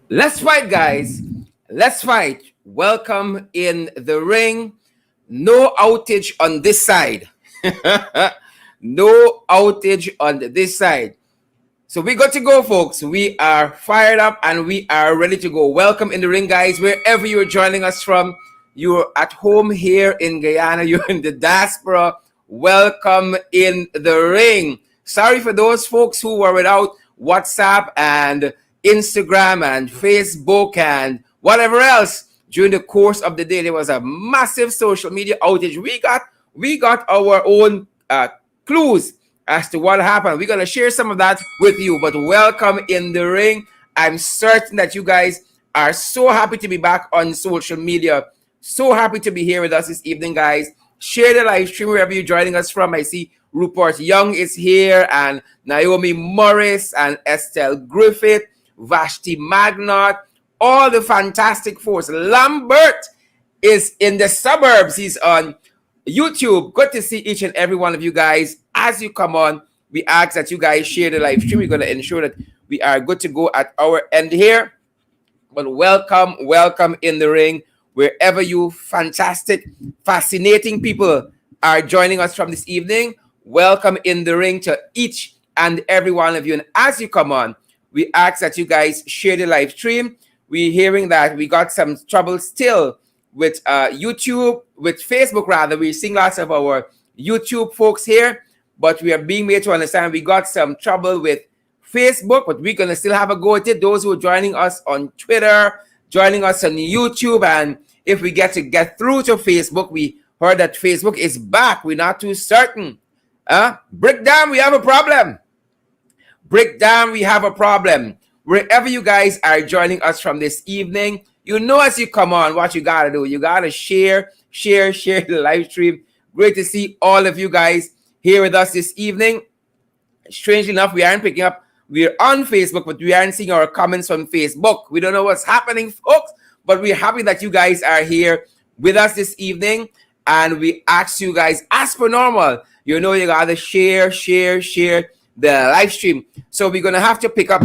Let's fight, guys. Let's fight. Welcome in the ring. No outage on this side. No outage on this side. So we got to go, folks. We are fired up and we are ready to go. Welcome in the ring, guys. Wherever you're joining us from, you're at home here in Guyana, you're in the diaspora. Welcome in the ring. Sorry for those folks who were without WhatsApp and Instagram and Facebook and whatever else during the course of the day. There was a massive social media outage. We got our own clues as to what happened. We're going to share some of that with you, but welcome in the ring. I'm certain that you guys are so happy to be back on social media. So happy to be here with us this evening, guys. Share the live stream wherever you're joining us from. I see Rupert Young is here, and Naomi Morris, and Estelle Griffith, Vashti Magnot, all the fantastic force. Lambert is in the suburbs. He's on YouTube. Good to see each and every one of you guys. As you come on, we ask that you guys share the live stream. We're going to ensure that we are good to go at our end here. But welcome in the ring. Wherever you fantastic, fascinating people are joining us from this evening, welcome in the ring to each and every one of you. And as you come on, we ask that you guys share the live stream. We're hearing that we got some trouble still with YouTube, with Facebook rather. We're seeing lots of our YouTube folks here, but we are being made to understand we got some trouble with Facebook, but we're going to still have a go at it. Those who are joining us on Twitter, joining us on YouTube, and if we get through to Facebook, we heard that Facebook is back. We're not too certain. Brickdam, we have a problem. Brickdam, we have a problem. Wherever you guys are joining us from this evening, you know as you come on, what you got to do. You got to share the live stream. Great to see all of you guys here with us this evening. Strangely enough, we aren't picking up. We're on Facebook, but we aren't seeing our comments from Facebook. We don't know what's happening, folks, but we're happy that you guys are here with us this evening. And we ask you guys, as per normal, you know you got to share the live stream. So we're going to have to pick up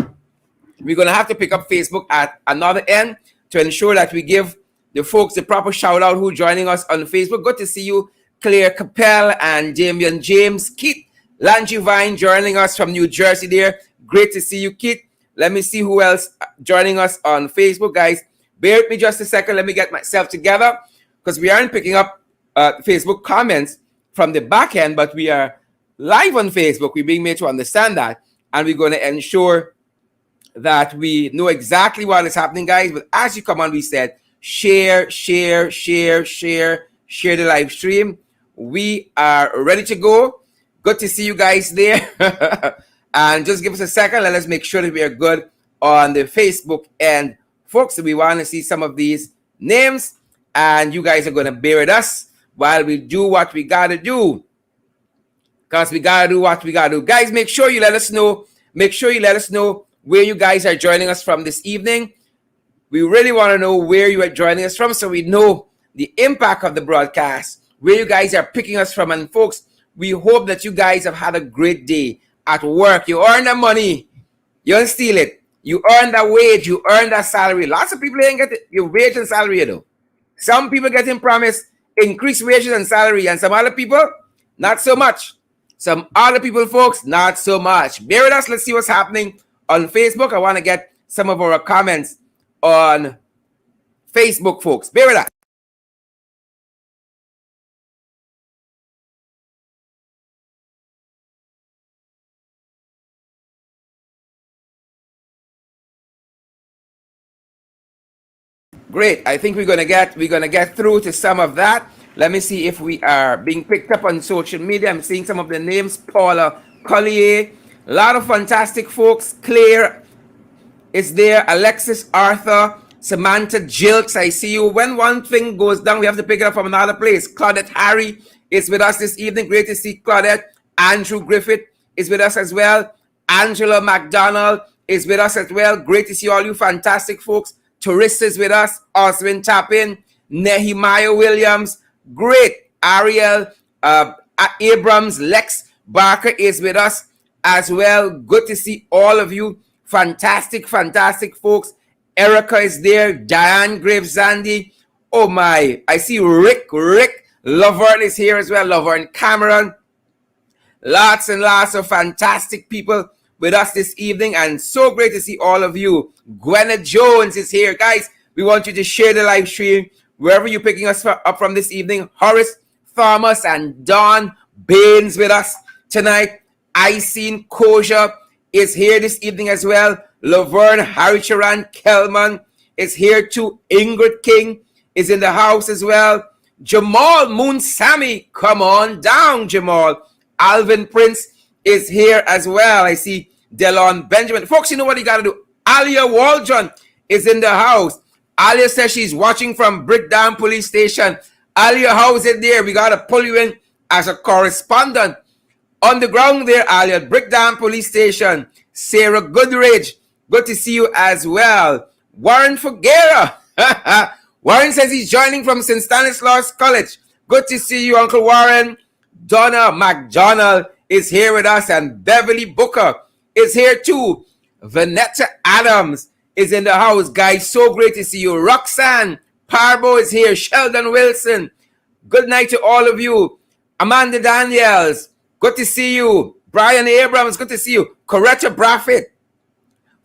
Facebook at another end to ensure that we give the folks the proper shout out who are joining us on Facebook. Good to see you, Claire Capel and Damian James. Keith Langevine joining us from New Jersey there. Great to see you, Keith. Let me see who else joining us on Facebook, guys. Bear with me just a second. Let me get myself together because we aren't picking up Facebook comments from the back end, but we are live on Facebook. We're being made to understand that, and we're going to ensure that we know exactly what is happening, guys. But as you come on, we said share the live stream. We are ready to go. Good to see you guys there. And just give us a second. Let us make sure that we are good on the Facebook end. Folks, we want to see some of these names, and you guys are going to bear with us while we do what we got to do. Because we got to do what we got to do. Guys, make sure you let us know. Make sure you let us know where you guys are joining us from this evening. We really want to know where you are joining us from so we know the impact of the broadcast, where you guys are picking us from. And folks, we hope that you guys have had a great day at work. You earn the money. You don't steal it. You earn that wage. You earn that salary. Lots of people ain't get your wage and salary, you know. Some people getting promised increased wages and salary, and some other people, not so much. Some other people, folks, not so much. Bear with us. Let's see what's happening on Facebook. I want to get some of our comments on Facebook, folks. Bear with us. Great. I think we're gonna get through to some of that. Let me see if we are being picked up on social media. I'm seeing some of the names. Paula Collier, a lot of fantastic folks. Claire is there. Alexis Arthur, Samantha Jilks, I see you. When one thing goes down, we have to pick it up from another place. Claudette Harry is with us this evening. Great to see Claudette. Andrew Griffith is with us as well. Angela McDonald is with us as well. Great to see all you fantastic folks. Teresa is with us. Oswin Tapin, Nehemiah Williams. Great. Ariel Abrams, Lex Barker is with us as well. Good to see all of you. Fantastic folks. Erica is there. Diane Graves Zandy. Oh my. I see Rick. Laverne is here as well. Laverne Cameron. Lots and lots of fantastic people with us this evening, and so great to see all of you. Gwenna Jones is here. Guys, we want you to share the live stream wherever you're picking us up from this evening. Horace Thomas and Don Baines with us tonight. Iseen Koja is here this evening as well. Laverne Haricharan Kelman is here too. Ingrid King is in the house as well. Jamal Moonsami, come on down, Jamal. Alvin Prince is here as well. I see Delon Benjamin. Folks, you know what you got to do? Alia Waldron is in the house. Alia says she's watching from Brickdam Police Station. Alia, how is it there? We got to pull you in as a correspondent. On the ground there, Alia, Brickdam Police Station. Sarah Goodridge, good to see you as well. Warren Figuera. Warren says he's joining from St. Stanislaus College. Good to see you, Uncle Warren. Donna McDonald is here with us, and Beverly Booker is here too. Vanetta Adams is in the house, guys. So great to see you. Roxanne Parbo is here. Sheldon Wilson, good night to all of you. Amanda Daniels, good to see you. Brian Abrams, good to see you. Coretta Braffett,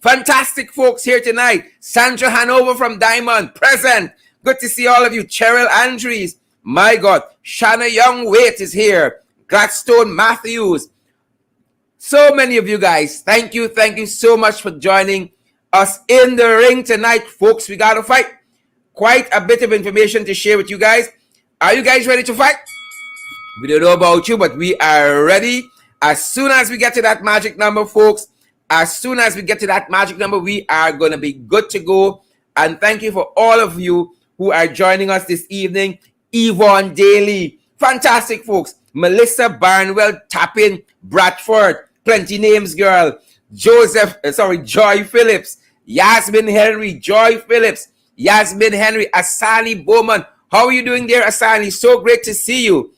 fantastic folks here tonight. Sandra Hanover from Diamond, present. Good to see all of you. Cheryl Andrews, my God. Shanna Young Waite is here. Gladstone Matthews. So many of you guys. Thank you so much for joining us in the ring tonight, folks. We got to fight. Quite a bit of information to share with you guys. Are you guys ready to fight? We don't know about you, but we are ready. As soon as we get to that magic number, folks, as soon as we get to that magic number, we are going to be good to go. And thank you for all of you who are joining us this evening. Yvonne Daly, fantastic folks. Melissa Barnwell Tappin, Bradford, plenty names, girl. Joy Phillips, Yasmin Henry, Joy Phillips, Yasmin Henry, Asani Bowman. How are you doing there, Asani? So great to see you.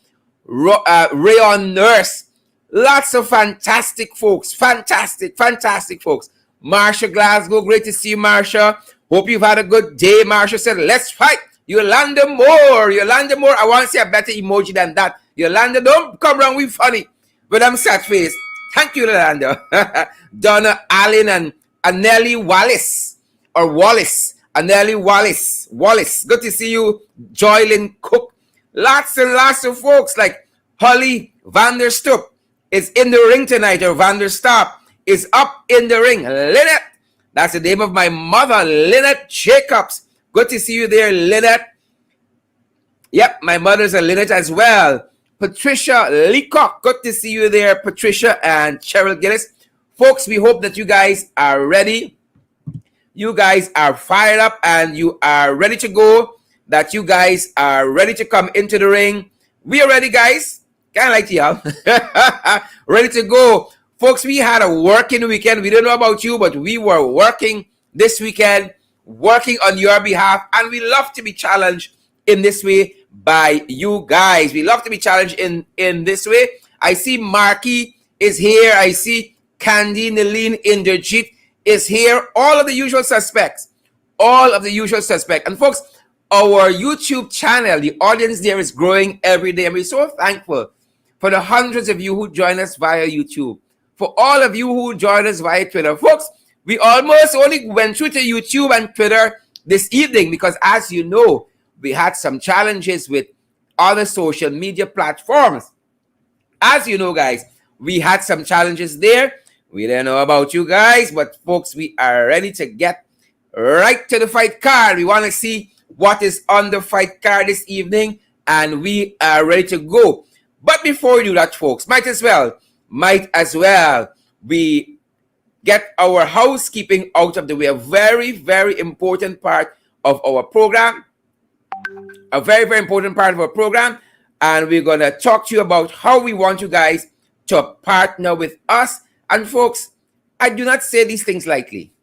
Rayon Nurse, lots of fantastic folks, fantastic folks. Marsha Glasgow, great to see you, Marsha. Hope you've had a good day. Marsha said, let's fight. Yolanda Moore, I want to see a better emoji than that. Yolanda, don't come around with funny, but I'm sad face. Thank you, Yolanda. Donna Allen and Anneli Wallace, Anneli Wallace. Good to see you. Joylyn Cook. Lots and lots of folks like Holly Vanderstoep is in the ring tonight, or Vanderstop is up in the ring. Lynette, that's the name of my mother, Lynette Jacobs. Good to see you there, Lynette. Yep, my mother's a Lynette as well. Patricia Leacock, good to see you there, Patricia and Cheryl Gillis. Folks, we hope that you guys are ready. You guys are fired up and you are ready to go. That you guys are ready to come into the ring. We are ready, guys. Kind of like y'all. Ready to go. Folks, we had a working weekend. We don't know about you, but we were working this weekend, working on your behalf. And we love to be challenged in this way by you guys. We love to be challenged in this way. I see Marky is here. I see Candy, Naleen, Inderjeet is here. All of the usual suspects. And folks, our YouTube channel, the audience there is growing every day. And we're so thankful for the hundreds of you who join us via YouTube. For all of you who join us via Twitter. Folks, we almost only went through to YouTube and Twitter this evening because, as you know, we had some challenges with other social media platforms. As you know, guys, we had some challenges there. We don't know about you guys, but folks, we are ready to get right to the fight card. We want to see what is on the fight card this evening, and we are ready to go. But before we do that, folks, might as well we get our housekeeping out of the way. A very, very important part of our program. A very, very important part of our program. And we're going to talk to you about how we want you guys to partner with us. And folks, I do not say these things lightly.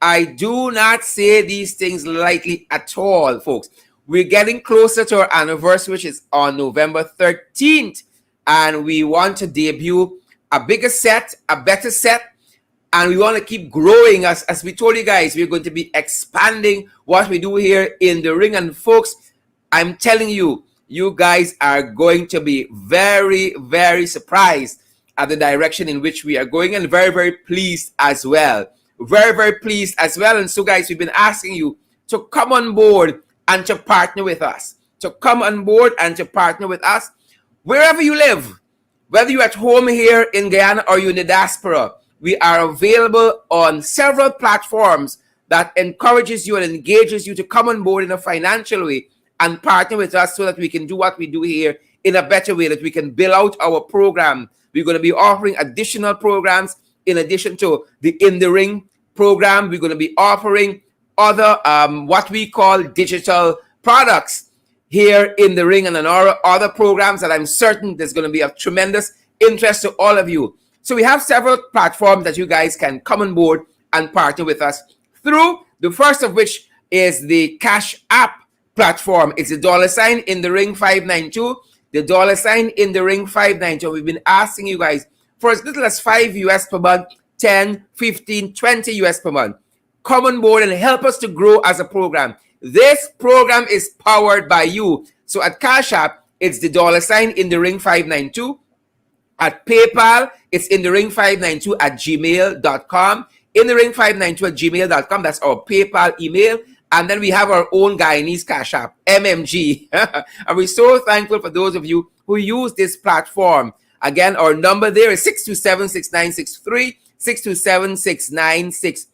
I do not say these things lightly at all, folks. We're getting closer to our anniversary, which is on November 13th. And we want to debut a bigger set, a better set, and we want to keep growing. As we told you guys, we're going to be expanding what we do here in the ring. And folks, I'm telling you, you guys are going to be very, very surprised at the direction in which we are going, and very, very pleased as well. Very, very pleased as well. And so guys, we've been asking you to come on board and to partner with us. To come on board and to partner with us wherever you live. Whether you're at home here in Guyana or you're in the diaspora, we are available on several platforms that encourages you and engages you to come on board in a financial way and partner with us so that we can do what we do here in a better way, that we can build out our program. We're going to be offering additional programs in addition to the In the Ring program. We're going to be offering other what we call digital products here in the ring, and on our other programs that I'm certain there's going to be of tremendous interest to all of you. So we have several platforms that you guys can come on board and partner with us through. The first of which is the Cash App platform. It's the $ in the ring 592. The $ in the ring 592. We've been asking you guys for as little as $5 per month, 10, 15, 20 US per month. Come on board and help us to grow as a program. This program is powered by you. So at Cash App, it's the $ in the ring 592. At PayPal, it's in the ring 592 at gmail.com. In the ring 592 at gmail.com. That's our PayPal email. And then we have our own Guyanese Cash App, MMG. And we're so thankful for those of you who use this platform. Again, our number there is 627-6963, 627-6963.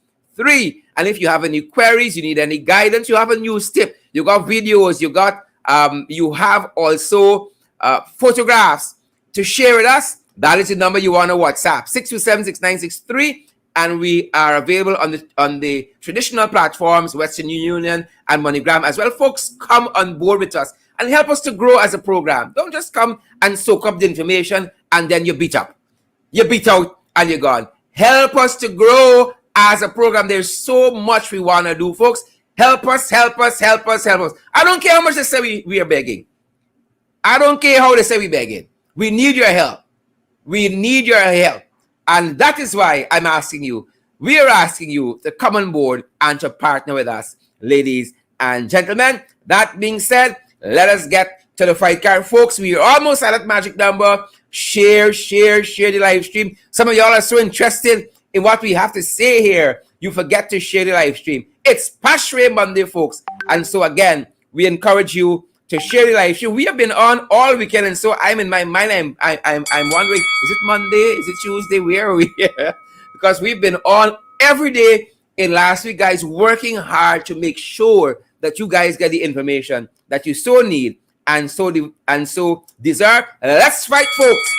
And if you have any queries, you need any guidance, you have a news tip, you got videos, you have also photographs to share with us, that is the number you want to WhatsApp, 627-6963. And we are available on the traditional platforms, Western Union and MoneyGram as well. Folks, come on board with us and help us to grow as a program. Don't just come and soak up the information and then you beat up. You beat out and you're gone. Help us to grow as a program. There's so much we want to do, folks. Help us, help us, help us, help us. I don't care how much they say we are begging. I don't care how they say we're begging. We need your help. We need your help. And that is why I'm asking you, we are asking you to come on board and to partner with us, ladies and gentlemen. That being said, let us get to the fight card. Folks, we are almost at that magic number. Share the live stream. Some of y'all are so interested in what we have to say here, you forget to share the live stream. It's Pashray Monday, folks. And so again, we encourage you to share the live stream. We have been on all weekend, and so I'm in my mind, I'm wondering, is it Monday? Is it Tuesday? Where are we here? Because we've been on every day in last week, guys, working hard to make sure that you guys get the information that you so need and so deserve. Let's fight, folks.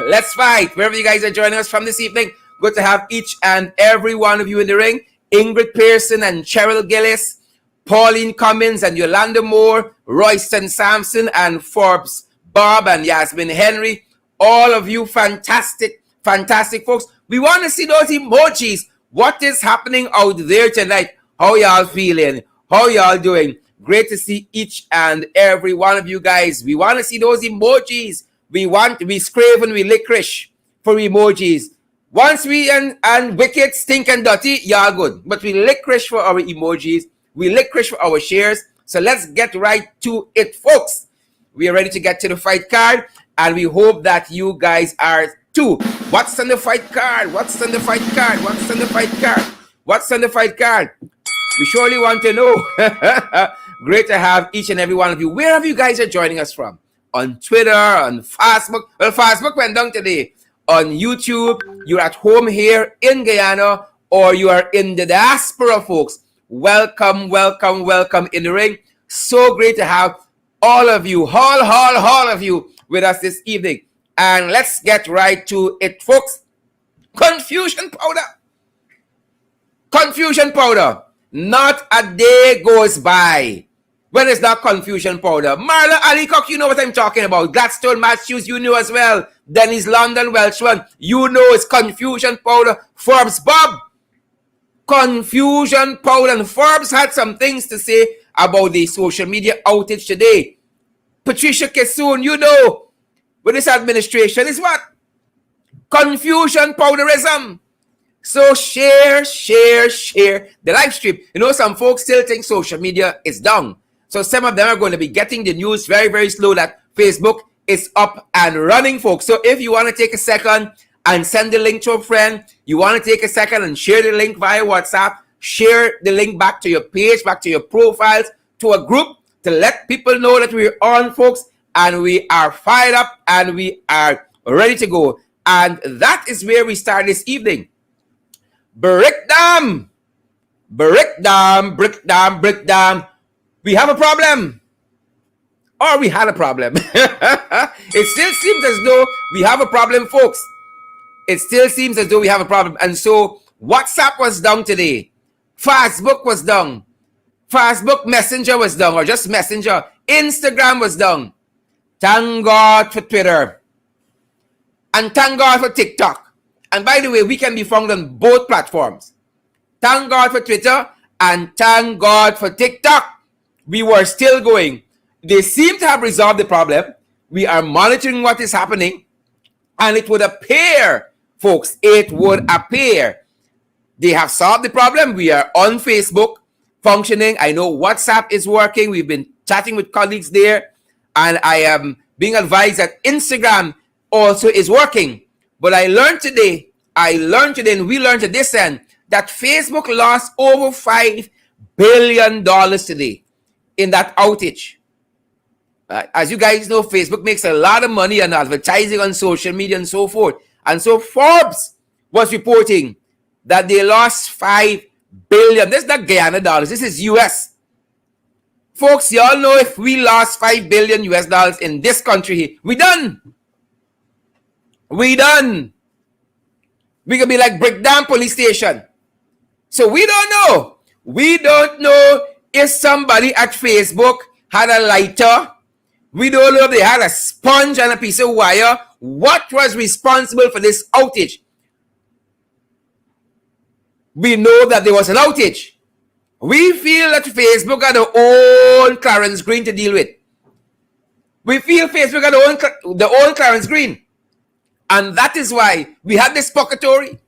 Let's fight. Wherever you guys are joining us from this evening, good to have each and every one of you in the ring. Ingrid Pearson and Cheryl Gillis, Pauline Cummins and Yolanda Moore, Royston Sampson and Forbes Bob and Yasmin Henry. All of you fantastic folks. We want to see those emojis. What is happening out there tonight? How y'all feeling? How y'all doing? Great to see each and every one of you guys. We want to see those emojis. We scrape and we licorice for emojis. Once we and wicked, stink and dirty, y'all good. But we licorice for our emojis. We licorice for our shares. So let's get right to it, folks. We are ready to get to the fight card, and we hope that you guys are too. What's on the fight card? What's on the fight card? What's on the fight card? What's on the fight card? We surely want to know. Great to have each and every one of you. Wherever you guys are joining us from. On Twitter, on Facebook. Well, Facebook went down today. On YouTube, you're at home here in Guyana, or you are in the diaspora, folks. Welcome in the ring. So great to have all of you, all of you with us this evening. And let's get right to it, folks. Confusion powder. Confusion powder. Not a day goes by when it's not confusion powder. Marla Alicock, you know what I'm talking about. Gladstone Matthews, you know as well. Dennis London Welshman, you know it's confusion powder. Forbes Bob, confusion powder. And Forbes had some things to say about the social media outage today. Patricia Kessoon, you know, with this administration is what? Confusion powderism. So share the live stream. You know, some folks still think social media is down. So some of them are going to be getting the news very, very slow that Facebook is up and running, folks. So if you want to take a second and send the link to a friend, you want to take a second and share the link via WhatsApp, share the link back to your page, back to your profiles, to a group to let people know that we're on, folks, and we are fired up and we are ready to go. And that is where we start this evening. Brickdam. We have a problem. Or we had a problem. It still seems as though we have a problem, folks. It still seems as though we have a problem. And so WhatsApp was down today. Facebook was down. Facebook Messenger was down, or just Messenger. Instagram was down. Thank God for Twitter. And thank God for TikTok. And by the way, we can be found on both platforms. Thank God for Twitter and thank God for TikTok. We were still going. They seem to have resolved the problem. We are monitoring what is happening. And it would appear, folks, they have solved the problem. We are on Facebook functioning. I know WhatsApp is working. We've been chatting with colleagues there. And I am being advised that Instagram also is working. But I learned today, and we learned at this end, that Facebook lost over $5 billion today in that outage. As you guys know, Facebook makes a lot of money on advertising on social media and so forth. And so Forbes was reporting that they lost $5 billion. This is not Guyana dollars. This is US. Folks, y'all know if we lost $5 billion US dollars in this country, we done. We done. We could be like Brickdam police station. So we don't know. We don't know if somebody at Facebook had a lighter. We don't know if they had a sponge and a piece of wire. What was responsible for this outage? We know that there was an outage. We feel that Facebook had their own Clarence Greene to deal with. We feel Facebook had their own Clarence Greene. And that is why we had this purgatory.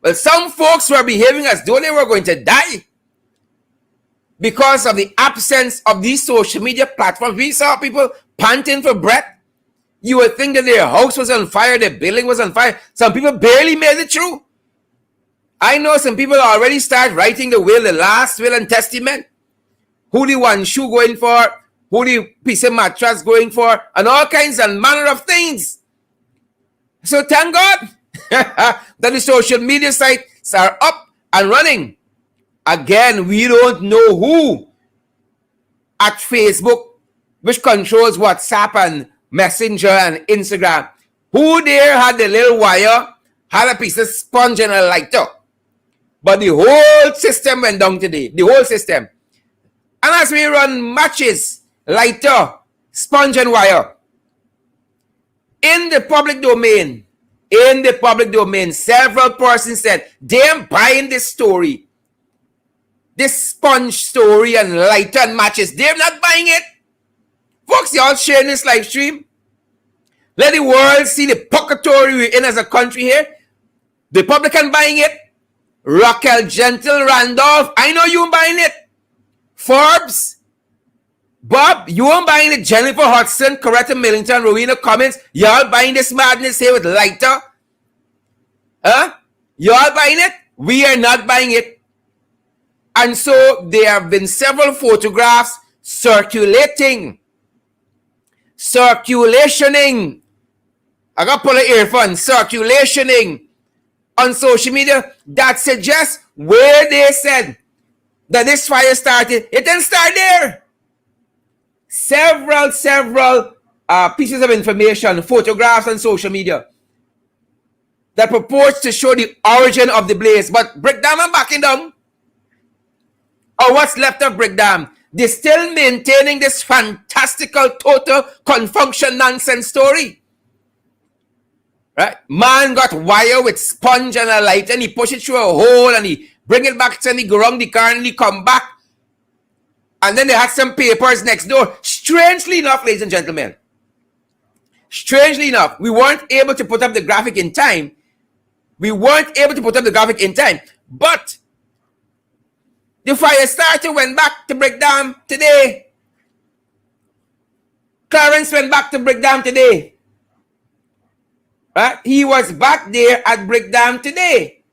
Well, some folks were behaving as though they were going to die because of the absence of these social media platforms. We saw people panting for breath. You would think that their house was on fire, their building was on fire. Some people barely made it through. I know some people already start writing the will, the last will and testament. Who the one shoe going for, who the piece of mattress going for, and all kinds and manner of things. So thank God that the social media sites are up and running. Again, we don't know who at Facebook, which controls WhatsApp and Messenger and Instagram, who there had the little wire, had a piece of sponge and a lighter. But the whole system went down today. The whole system. And as we run matches, lighter, sponge and wire, in the public domain, several persons said, they're buying this story. This sponge story and lighter and matches. They're not buying it. Folks, y'all sharing this live stream. Let the world see the purgatory we're in as a country here. The Republican buying it. Raquel Gentle, Randolph, I know you buying it. Forbes, Bob, you aren't buying it. Jennifer Hudson, Coretta Millington, Rowena Cummins, y'all buying this madness here with lighter? Huh? Y'all buying it? We are not buying it. And so there have been several photographs circulationing. I got to pull it Irfaan, circulationing on social media that suggests where they said that this fire started. It didn't start there. Several pieces of information, photographs on social media that purports to show the origin of the blaze. But Brickdam are backing down. Or what's left of Brickdam? They're still maintaining this fantastical total confunction nonsense story. Right? Man got wire with sponge and a light and he push it through a hole and he bring it back and he go around the car and he come back. And then they had some papers next door. Strangely enough, ladies and gentlemen, we weren't able to put up the graphic in time. we weren't able to put up the graphic in time. But the fire starter went back to Brickdam today. Clarence went back to Brickdam today. Right? He was back there at Brickdam today.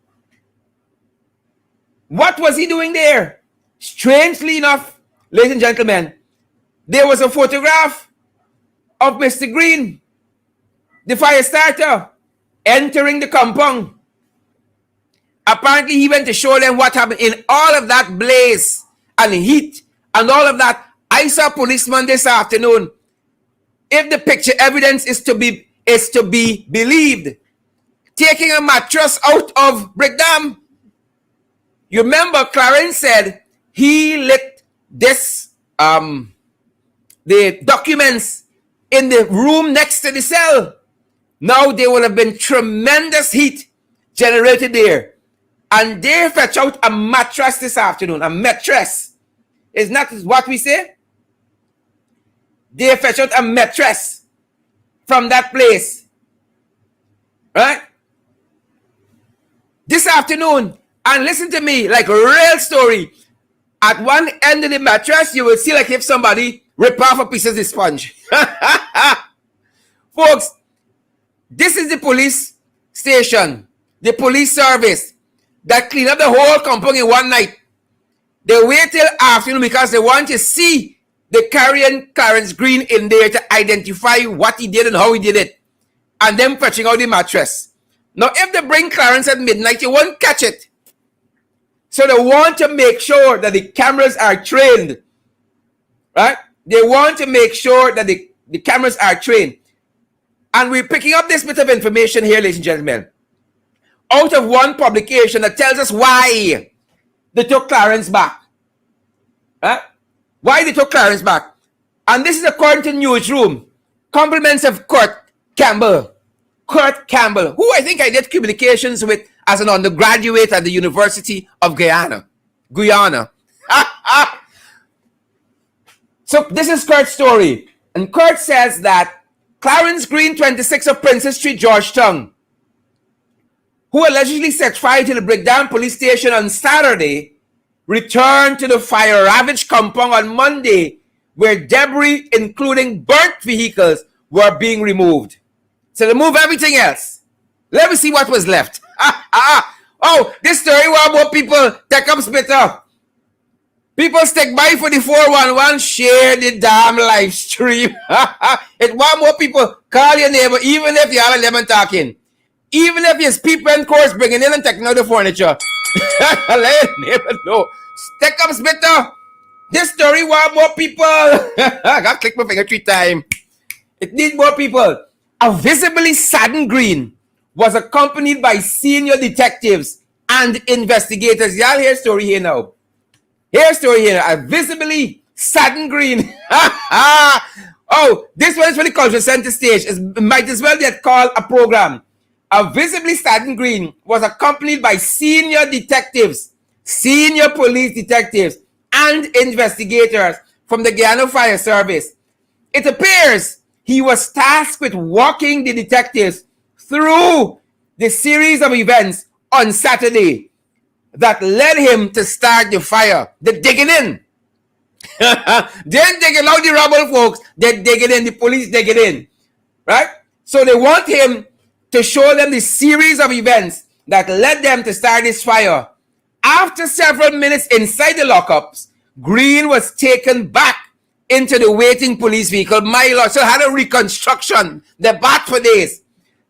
What was he doing there? Strangely enough, ladies and gentlemen, there was a photograph of Mr. Greene, the fire starter, entering the compound. Apparently, he went to show them what happened in all of that blaze and heat and all of that. I saw a policeman this afternoon. If the picture evidence is to be believed, taking a mattress out of Brickdam. You remember Clarence said he lit this the documents in the room next to the cell. Now there will have been tremendous heat generated there. And they fetch out a mattress this afternoon. A mattress. Isn't that what we say? They fetch out a mattress from that place. Right? This afternoon. And listen to me, like a real story. At one end of the mattress, you will see like if somebody rip off a piece of the sponge. Folks, this is the police station, the police service that clean up the whole compound in one night. They wait till afternoon because they want to see the carrying Clarence Greene in there to identify what he did and how he did it. And then fetching out the mattress. Now, if they bring Clarence at midnight, you won't catch it. So they want to make sure that the cameras are trained. Right? They want to make sure that the cameras are trained. And we're picking up this bit of information here, ladies and gentlemen, out of one publication that tells us why they took Clarence back. Right? Why they took Clarence back. And this is according to Newsroom. Compliments of Kurt Campbell. Kurt Campbell, who I think I did communications with as an undergraduate at the University of Guyana. So this is Kurt's story. And Kurt says that Clarence Greene, 26 of Princess Street, Georgetown, who allegedly set fire to the Brickdam police station on Saturday, returned to the fire-ravaged compound on Monday, where debris, including burnt vehicles, were being removed. So they move everything else. Let me see what was left. Oh, this story was about people take up spitter. People stick by for the 411, share the damn live stream. It want more people call your neighbor, even if you have 11 talking. Even if it's people in course bringing in and taking out the furniture. Let your neighbor know. Stick up spitter. This story want more people. I got to click my finger 3 times. It needs more people. A visibly saddened Greene was accompanied by senior detectives and investigators. Y'all hear story here now. Here's story here. A visibly saddened Greene. Oh, this one is for the culture center stage. It might as well get called a program. A visibly saddened Greene was accompanied by senior detectives, senior police detectives, and investigators from the Guyana Fire Service. It appears he was tasked with walking the detectives through the series of events on Saturday that led him to start the fire. They're digging in. They're digging out the rubble, folks. They're digging in. The police digging in. Right? So they want him to show them the series of events that led them to start this fire. After several minutes inside the lockups, Greene was taken back into the waiting police vehicle. My Lord, so had a reconstruction. They're bad for days.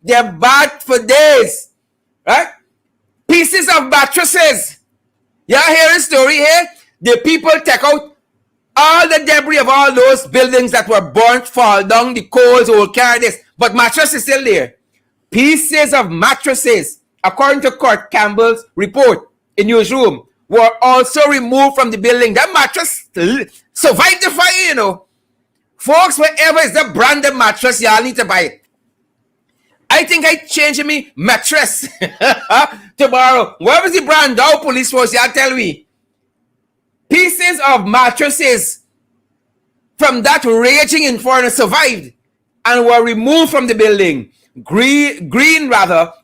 They're bad for days. Right? Pieces of mattresses. Y'all hear a story here? The people take out all the debris of all those buildings that were burnt, fall down, the coals will carry this. But mattress is still there. Pieces of mattresses, according to Kurt Campbell's report in Newsroom, were also removed from the building. That mattress survived the fire, you know. Folks, wherever is the branded mattress, y'all need to buy it. I think I changed me mattress tomorrow. Where was the brand? Dow Police Force, y'all tell me. Pieces of mattresses from that raging inferno survived and were removed from the building. Greene,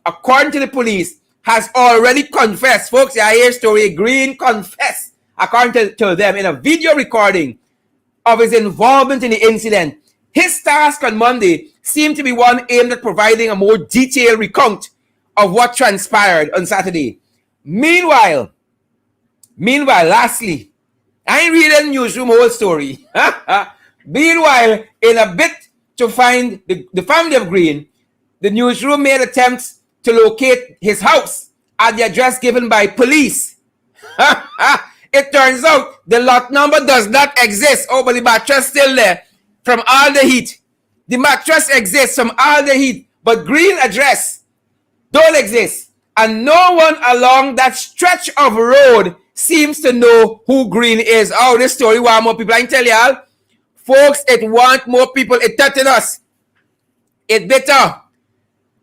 according to the police, has already confessed. Folks, I hear story. Greene confessed, according to them, in a video recording of his involvement in the incident. His task on Monday seemed to be one aimed at providing a more detailed recount of what transpired on Saturday. Meanwhile, lastly, I ain't reading the newsroom whole story. Meanwhile, in a bid to find the family of Greene, the newsroom made attempts to locate his house at the address given by police. It turns out the lot number does not exist. Oh, but the mattress still there from all the heat. The mattress exists from all the heat, but Greene address don't exist. And no one along that stretch of road seems to know who Greene is. Oh, this story want more people. I can tell y'all, folks, it want more people. It threaten us. It bitter.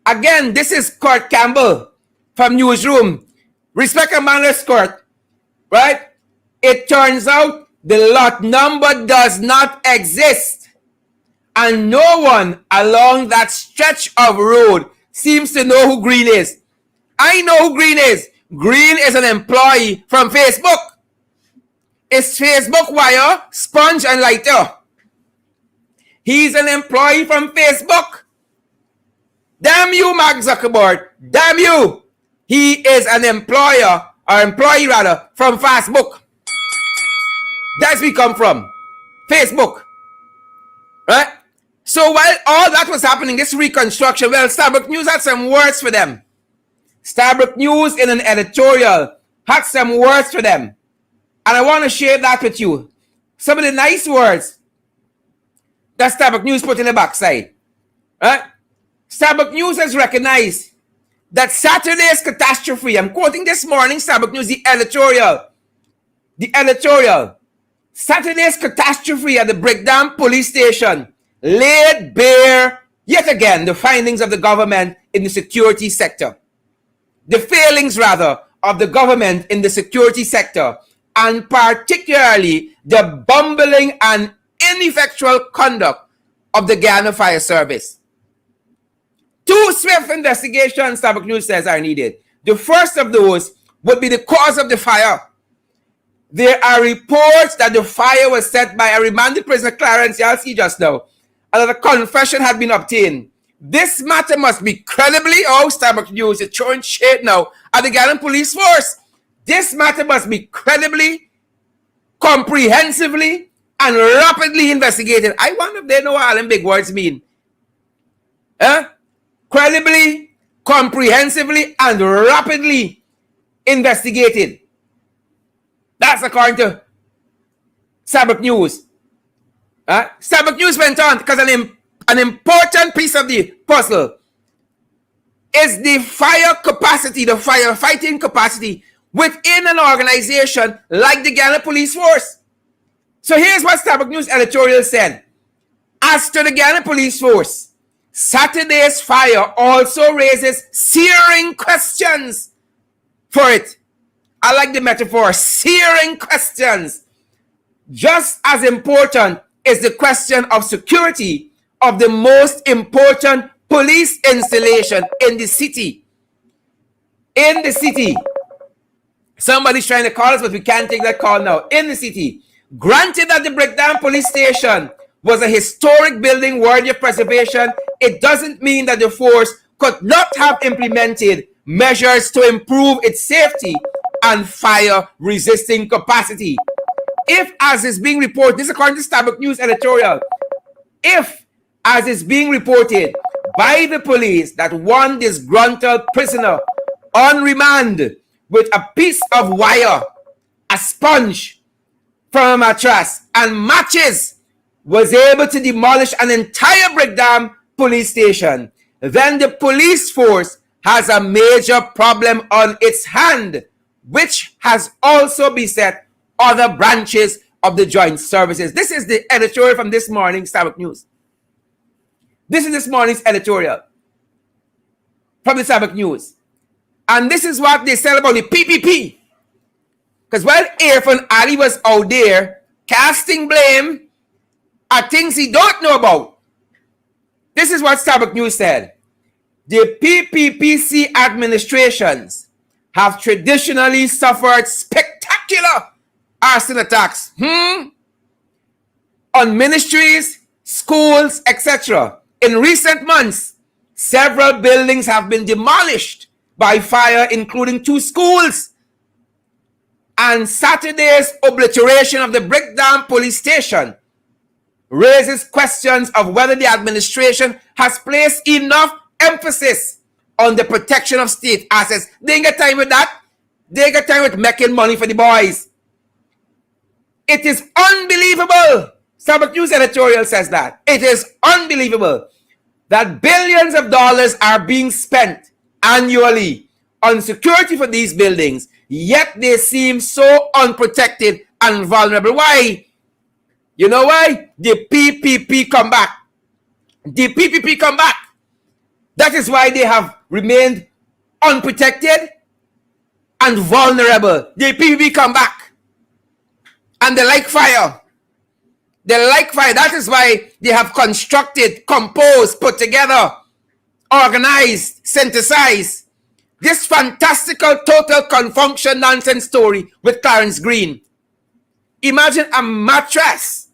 Again, this is Kurt Campbell from Newsroom. Respect a manner, Kurt. Right? It turns out the lot number does not exist. And no one along that stretch of road seems to know who Greene is. I know who Greene is. Greene is an employee from Facebook. It's Facebook wire, sponge and lighter. He's an employee from Facebook. Damn you, Mark Zuckerberg. Damn you. He is an employee rather, from Facebook. That's where we come from. Facebook. Right? So while all that was happening, this reconstruction, well, Stabroek News had some words for them. Stabroek News in an editorial had some words for them. And I want to share that with you. Some of the nice words that Stabroek News put in the backside. Right? Stabroek News has recognized that Saturday's catastrophe, I'm quoting this morning, Stabroek News, the editorial. Saturday's catastrophe at the Brickdam police station laid bare, yet again, the findings of the government in the security sector. The failings, rather, of the government in the security sector, and particularly the bumbling and ineffectual conduct of the Guyana Fire Service. 2 swift investigations, Stabroek News says, are needed. The first of those would be the cause of the fire. There are reports that the fire was set by a remanded prisoner, Clarence, you'll see just now, and that a confession had been obtained. This matter must be credibly, Stabroek News is throwing shade now at the Guyana Police Force. This matter must be credibly, comprehensively, and rapidly investigated. I wonder if they know what all them big words mean. Credibly, comprehensively, and rapidly investigated. That's according to Stabroek News. Stabroek News went on because an important piece of the puzzle is the fire capacity, the firefighting capacity within an organization like the Guyana Police Force. So here's what Stabroek News editorial said. As to the Guyana Police Force, Saturday's fire also raises searing questions for it. I like the metaphor, searing questions. Just as important is the question of security of the most important police installation in the city. In the city. Somebody's trying to call us, but we can't take that call now. In the city. Granted that the Brickdam police station was a historic building worthy of preservation, it doesn't mean that the force could not have implemented measures to improve its safety and fire resisting capacity. If, as is being reported, this is according to Stabroek News editorial, if, as is being reported by the police, that one disgruntled prisoner on remand with a piece of wire, a sponge from a mattress, and matches was able to demolish an entire Brickdam police station, then the police force has a major problem on its hand, which has also beset other branches of the joint services. This is the editorial from this morning's Stabroek News. This is this morning's editorial from the Stabroek News. And this is what they said about the PPP. Because while Irfaan Ali was out there casting blame at things he don't know about, this is what Stabroek News said. The PPPC administrations have traditionally suffered spectacular arson attacks on ministries, schools, etc. In recent months, several buildings have been demolished by fire, including 2 schools. And Saturday's obliteration of the Brickdam police station raises questions of whether the administration has placed enough emphasis on the protection of state assets. They ain't got time with that. They got time with making money for the boys. It is unbelievable. Stabroek News Editorial says that. It is unbelievable that billions of dollars are being spent annually on security for these buildings, yet they seem so unprotected and vulnerable. Why? You know why? The PPP come back. The PPP come back. That is why they have remained unprotected and vulnerable. The PPP come back. And they like fire. They like fire. That is why they have constructed, composed, put together, organized, synthesized this fantastical total confunction nonsense story with Clarence Greene. Imagine a mattress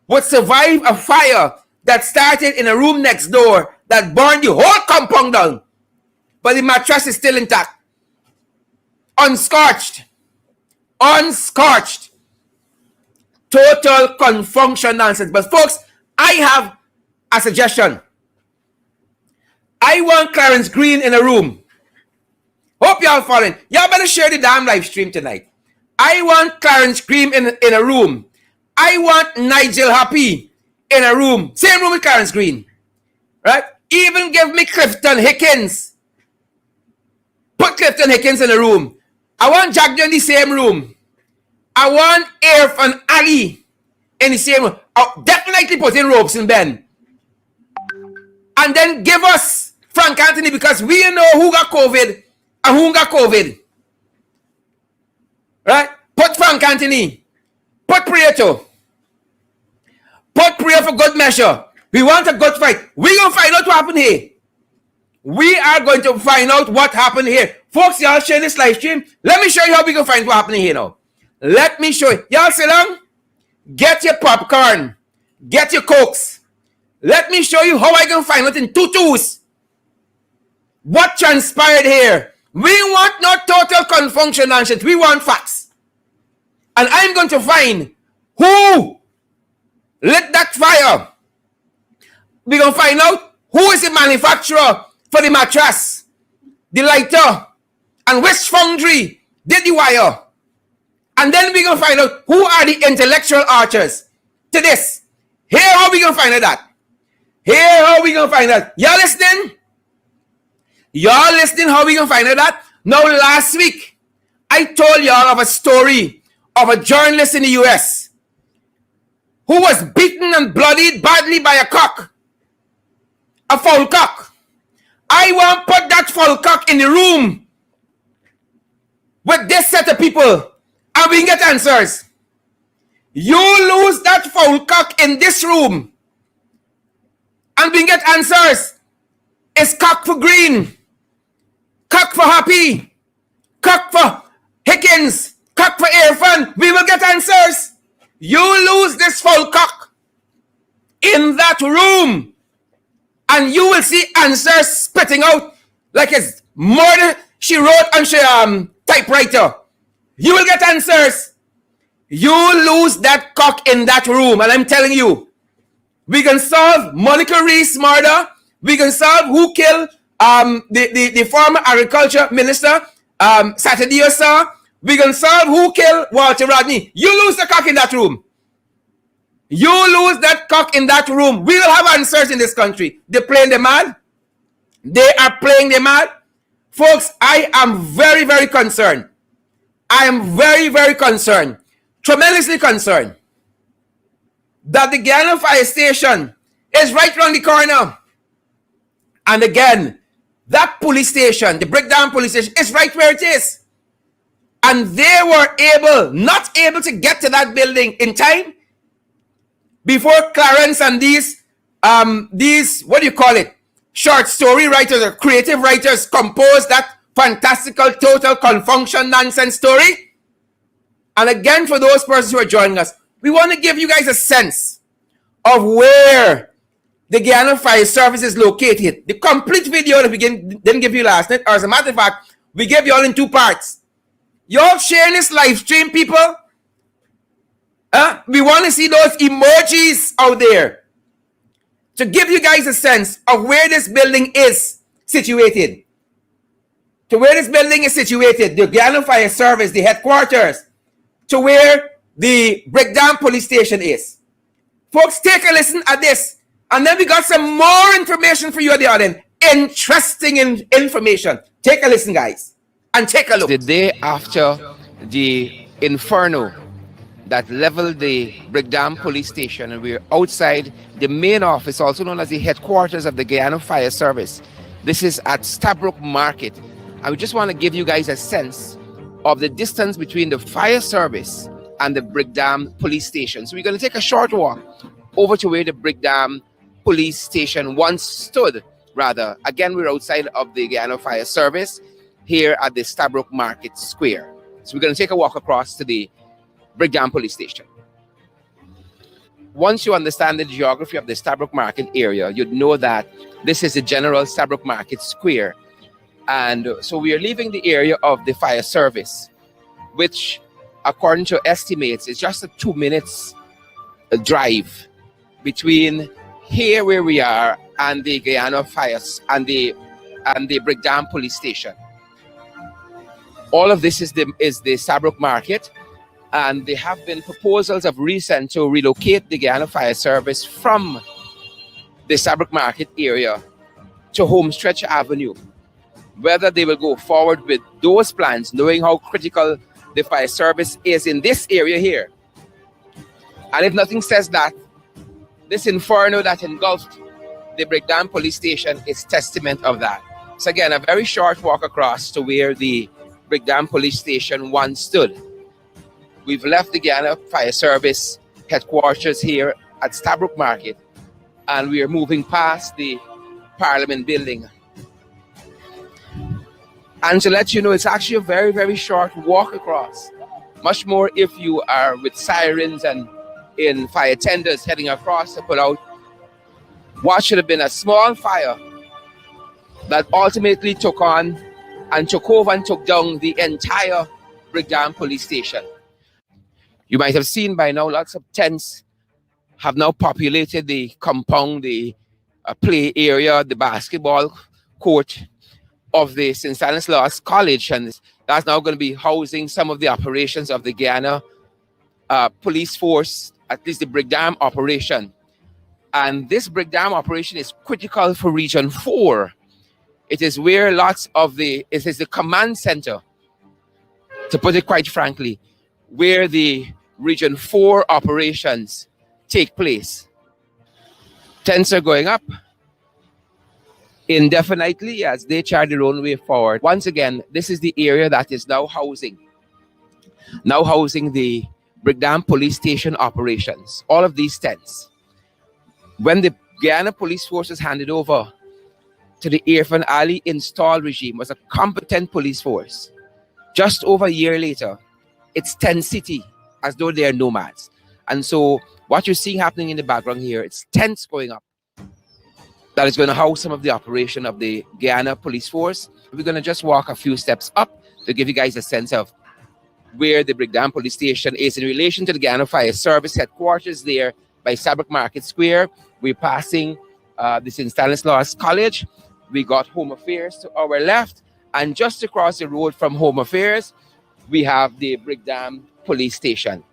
would survive a fire that started in a room next door that burned the whole compound down. But the mattress is still intact. Unscorched. Unscorched. Total confunction nonsense. But folks, I have a suggestion. I want Clarence Greene in a room. Hope y'all following. Y'all better share the damn live stream tonight. I want Clarence Greene in a room. I want Nigel Happy in a room. Same room with Clarence Greene. Right? Even give me Clifton Hickens. Put Clifton Hickens in a room. I want Jack Joe in the same room. I want Irfaan Ali in the same room. Oh, definitely put in Robeson Ben. And then give us Frank Anthony, because we know who got COVID and who got COVID. Right? Put Frank Anthony. Put Prieto. Put Prieto for good measure. We want a good fight. We're going to find out what happened here. We are going to find out what happened here. Folks, y'all share this live stream. Let me show you how we can find what happened here now. Let me show you. Y'all sit down. Get your popcorn. Get your cokes. Let me show you how I can find out in tutus what transpired here. We want not total confunction nonsense. We want facts. And I'm going to find who lit that fire. We're going to find out who is the manufacturer for the mattress, the lighter, and which foundry did the wire. And then we're going to find out who are the intellectual archers to this. Here how we going to find out that. Here how we going to find out. Y'all listening? Y'all listening how we going to find out that? Now last week, I told y'all of a story of a journalist in the US who was beaten and bloodied badly by a cock. A foul cock. I want to put that foul cock in the room with this set of people and we can get answers. You lose that foul cock in this room and we can get answers. It's cock for Greene, cock for Happy, cock for Hickens, cock for Irfaan. We will get answers. You lose this foul cock in that room and you will see answers spitting out like it's more than she wrote on she typewriter. You will get answers. You lose that cock in that room, and I'm telling you, we can solve Monica Reese murder. We can solve who killed the former agriculture minister, Saturday. We can solve who killed Walter Rodney. You lose the cock in that room. You lose that cock in that room. We will have answers in this country. They're playing the mad. They are playing the mad. Folks, I am very, very concerned. I am very, very concerned. Tremendously concerned that the Guyana Fire Station is right around the corner. And again, that police station, the Brickdam police station, is right where it is. And they were not able to get to that building in time before Clarence and these, what do you call it? Short story writers or creative writers composed that fantastical, total confunction nonsense story. And again, for those persons who are joining us, we want to give you guys a sense of where the Guyana Fire Service is located. The complete video that we didn't give you last night, or as a matter of fact, we gave you all in 2 parts. Y'all sharing this live stream, people? We want to see those emojis out there to give you guys a sense of where this building is situated. To where this building is situated, the Guyana Fire Service, the headquarters, to where the Brickdam Police Station is. Folks, take a listen at this. And then we got some more information for you at the audience. Interesting information. Take a listen, guys. And take a look. The day after the inferno that leveled the Brickdam Police Station, and we're outside the main office, also known as the headquarters of the Guyana Fire Service. This is at Stabroek Market. And we just want to give you guys a sense of the distance between the fire service and the Brickdam Police Station. So we're going to take a short walk over to where the Brickdam Police Station once stood, rather. Again, we're outside of the Guyana Fire Service here at the Stabroek Market Square. So we're going to take a walk across to the Brickdam Police Station. Once you understand the geography of the Stabroek Market area, you'd know that this is the general Stabroek Market Square. And so we are leaving the area of the fire service, which, according to estimates, is just a 2 minutes drive between here where we are and the Guyana Fires and the Brickdam Police Station. All of this is the Stabroek Market, and there have been proposals of recent to relocate the Guyana Fire Service from the Stabroek Market area to Homestretch Avenue. Whether they will go forward with those plans, knowing how critical the fire service is in this area here. And if nothing says that, this inferno that engulfed the Brickdam Police Station is testament of that. So again, a very short walk across to where the Brickdam Police Station once stood. We've left the Guyana Fire Service headquarters here at Stabroek Market, and we are moving past the Parliament building. And to let you know, it's actually a very, very short walk across. Much more if you are with sirens and in fire tenders heading across to put out what should have been a small fire that ultimately took on and took over and took down the entire Brickdam Police Station. You might have seen by now lots of tents have now populated the compound, the play area, the basketball court of the St. Stanislaus College, and that's now going to be housing some of the operations of the Guyana police force, at least the Brickdam operation. And this Brickdam operation is critical for Region 4. It is where it is the command center, to put it quite frankly, where the Region 4 operations take place. Tents are going up indefinitely as they chart their own way forward. Once again, this is the area that is now housing the Brickdam Police Station operations. All of these tents. When the Guyana Police Force was handed over to the Irfaan Ali installed regime, was a competent police force. Just over a year later, it's tent city, as though they are nomads. And so what you're seeing happening in the background here, it's tents going up. That is going to house some of the operation of the Guyana Police Force. We're going to just walk a few steps up to give you guys a sense of where the Brickdam Police Station is in relation to the Guyana Fire Service headquarters there by Stabroek Market Square. We're passing the St. Stanislaus College. We got Home Affairs to our left, and just across the road from Home Affairs, we have the Brickdam Police Station.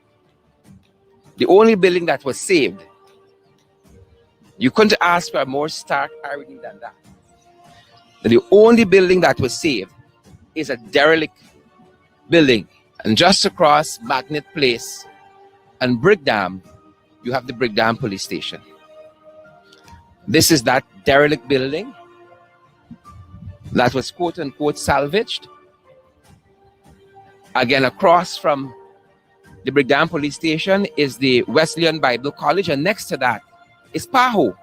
The only building that was saved. You couldn't ask for a more stark irony than that. The only building that was saved is a derelict building. And just across Magnet Place and Brickdam, you have the Brickdam Police Station. This is that derelict building that was quote-unquote salvaged. Again, across from the Brickdam Police Station is the Wesleyan Bible College, and next to that is Paho.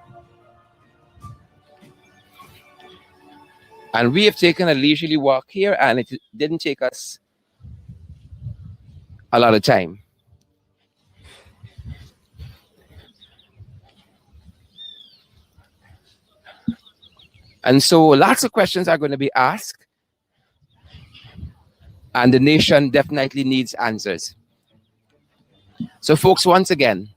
And we have taken a leisurely walk here, and it didn't take us a lot of time. And so lots of questions are going to be asked, and the nation definitely needs answers. So folks, once again,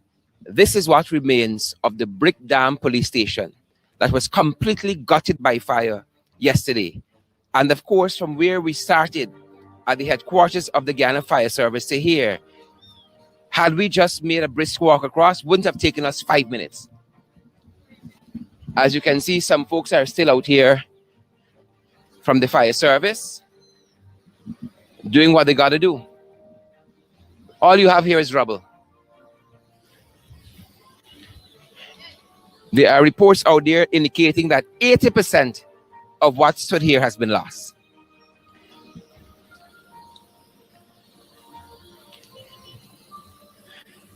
this is what remains of the Brickdam police station that was completely gutted by fire yesterday. And of course, from where we started at the headquarters of the Guyana Fire Service to here, had we just made a brisk walk across, wouldn't have taken us 5 minutes. As you can see, some folks are still out here from the fire service doing what they got to do. All you have here is rubble. There are reports out there indicating that 80% of what stood here has been lost.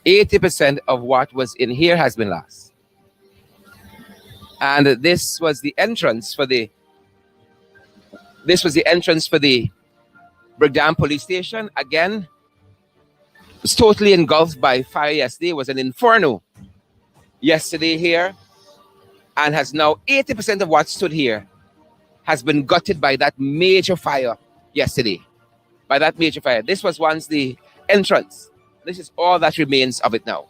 %80 of what was in here has been lost. And this was the entrance for the Brickdam police station. Again, it was totally engulfed by fire yesterday. It was an inferno yesterday here, and has now 80% of what stood here has been gutted by that major fire yesterday. By that major fire. This was once the entrance. This is all that remains of it now.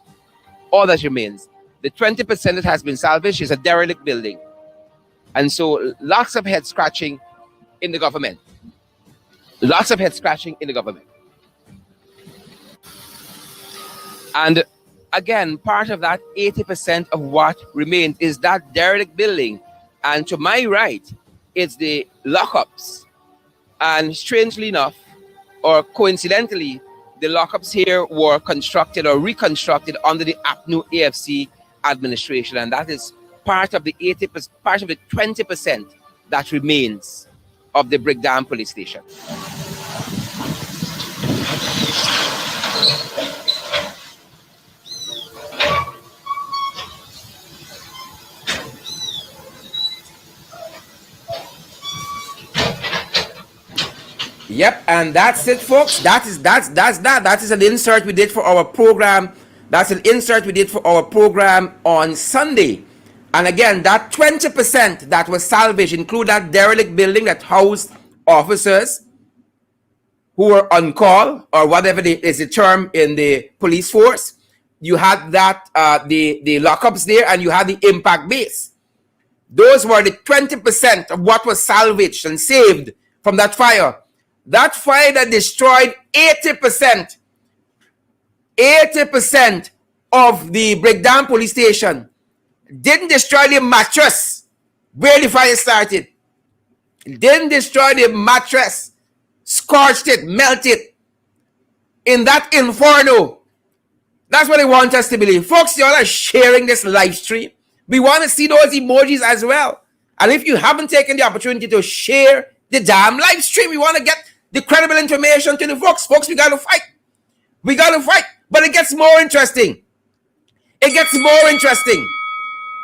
All that remains. The 20% that has been salvaged is a derelict building. And so lots of head scratching in the government. Lots of head scratching in the government. And again, part of that 80% of what remained is that derelict building. And to my right, it's the lockups. And strangely enough, or coincidentally, the lockups here were constructed or reconstructed under the APNU AFC administration, and that is part of the 80%, part of the 20% that remains of the Brickdam police station. Yep, and that's it, folks. That is an insert we did for our program. That's an insert we did for our program on Sunday. And again, that 20% that was salvaged include that derelict building that housed officers who were on call, or whatever is the term in the police force. You had that the lockups there, and you had the impact base. Those were the 20% of what was salvaged and saved from that fire. That fire that destroyed 80% of the Brickdam police station didn't destroy the mattress where the fire started. It didn't destroy the mattress, scorched it, melted in that inferno. That's what they want us to believe. Folks, y'all are sharing this live stream. We want to see those emojis as well. And if you haven't taken the opportunity to share the damn live stream, we want to get the credible information to the folks. Folks, we got to fight. We got to fight. But it gets more interesting. It gets more interesting.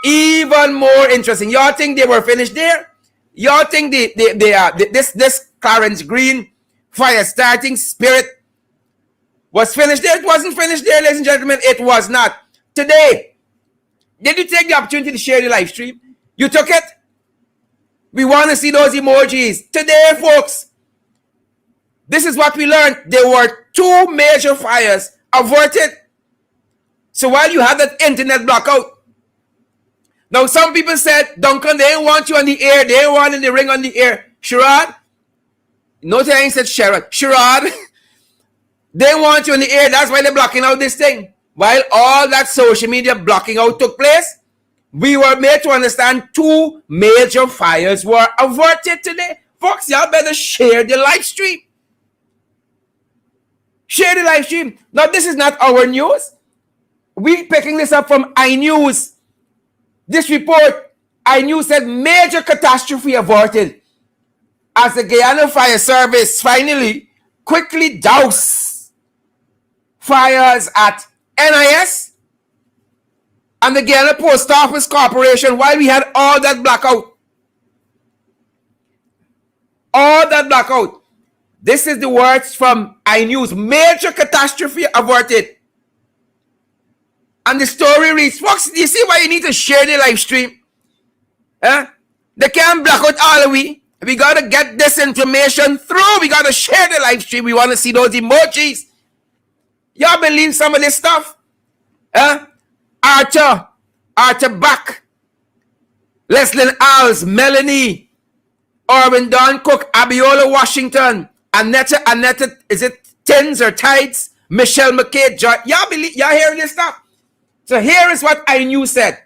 Even more interesting. Y'all think they were finished there? Y'all think this Clarence Greene fire starting spirit was finished there? It wasn't finished there, ladies and gentlemen. It was not. Today, did you take the opportunity to share the live stream? You took it? We want to see those emojis. Today, folks, this is what we learned. There were 2 major fires averted. So while you had that internet blackout, now some people said, Duncan, they didn't want you on the air. They didn't want in the ring on the air. Sherrod, notice I ain't said Sherrod. Sherrod, they didn't want you on the air. That's why they're blocking out this thing. While all that social media blocking out took place, we were made to understand 2 major fires were averted today. Folks, y'all better share the live stream. Share the live stream. Now, this is not our news. We picking this up from iNews. This report, iNews said major catastrophe averted as the Guyana Fire Service finally quickly doused fires at NIS and the Guyana Post Office Corporation while we had all that blackout. all that blackout. This is the words from iNews. Major catastrophe averted. And the story reads, folks, you see why you need to share the live stream? They can't black out all the way. We got to get this information through. We got to share the live stream. We want to see those emojis. Y'all believe some of this stuff? Arthur Back, Leslyn Alls, Melanie, Orvin Don Cook, Abiola Washington, Annette, is it Tins or Tides? Michelle McKay, y'all hearing this stuff? So here is what iNews said.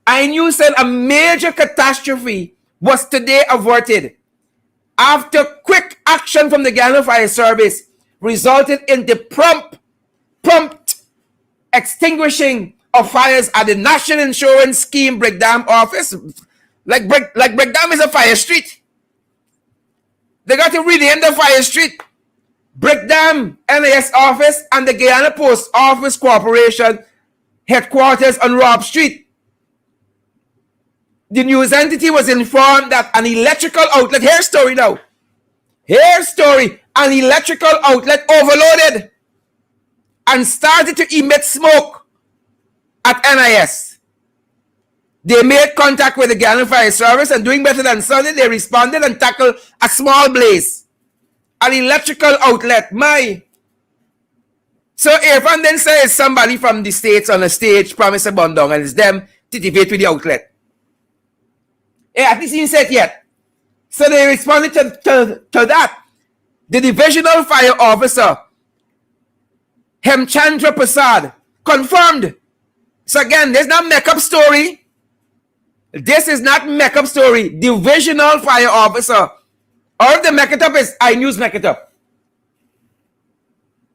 iNews said a major catastrophe was today averted after quick action from the Ghana Fire Service resulted in the prompt extinguishing of fires at the National Insurance Scheme Brickdam office. Like Brickdam is a fire street. They got to rename the fire street Brickdam NAS office and the Guyana Post Office Corporation headquarters on Robb Street. The news entity was informed that an electrical outlet, here's story now. Here's story. An electrical outlet overloaded and started to emit smoke at NIS. They made contact with the Ghana Fire Service and doing better than Sunday, they responded and tackled a small blaze. An electrical outlet, So Irfaan then says somebody from the States on the stage promised a bundong and it's them to debate with the outlet. At least he said yet. So they responded to that. The divisional fire officer, Hemchandra Prasad, confirmed. So again, there's not make-up story. This is not make-up story. Divisional fire officer. Or the make-it-up is iNews make-it-up.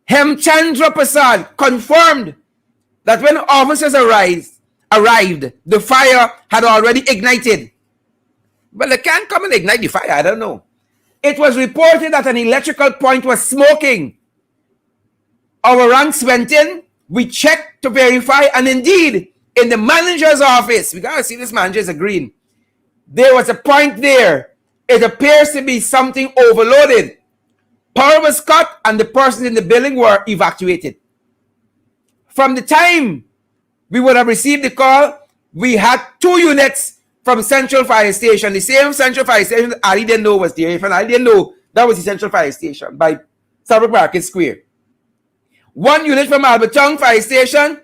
Hemchandra Prasad confirmed that when officers arrived, the fire had already ignited. Well, they can't come and ignite the fire. I don't know. It was reported that an electrical point was smoking. Our ranks went in. We checked to verify. And indeed, in the manager's office, we got to see this manager is a Greene. There was a point there. It appears to be something overloaded. Power was cut and the persons in the building were evacuated. From the time we would have received the call, we had 2 units from Central Fire Station. The same Central Fire Station that Ali didn't know was there. I didn't know that was the Central Fire Station by Stabroek Market Square. 1 unit from Alberton Fire Station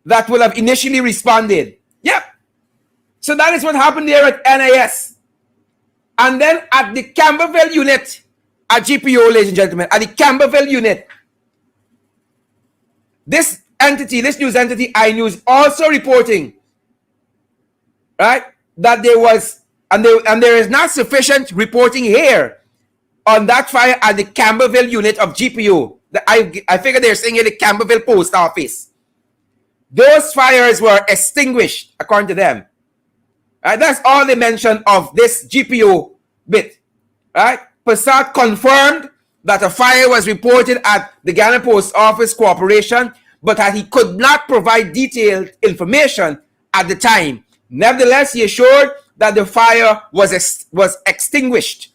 that will have initially responded. Yep. So that is what happened there at NIS. And then at the Camberville unit, at GPO, ladies and gentlemen, at the Camberville unit, this news entity, iNews, also reporting, right, that there was, and there is not sufficient reporting here on that fire at the Camberville unit of GPO. I figure they're saying at the Camberville Post Office. Those fires were extinguished, according to them. Right, that's all they mentioned of this GPO bit. Right? Prasad confirmed that a fire was reported at the Ghana Post Office Corporation, but that he could not provide detailed information at the time. Nevertheless, he assured that the fire was extinguished.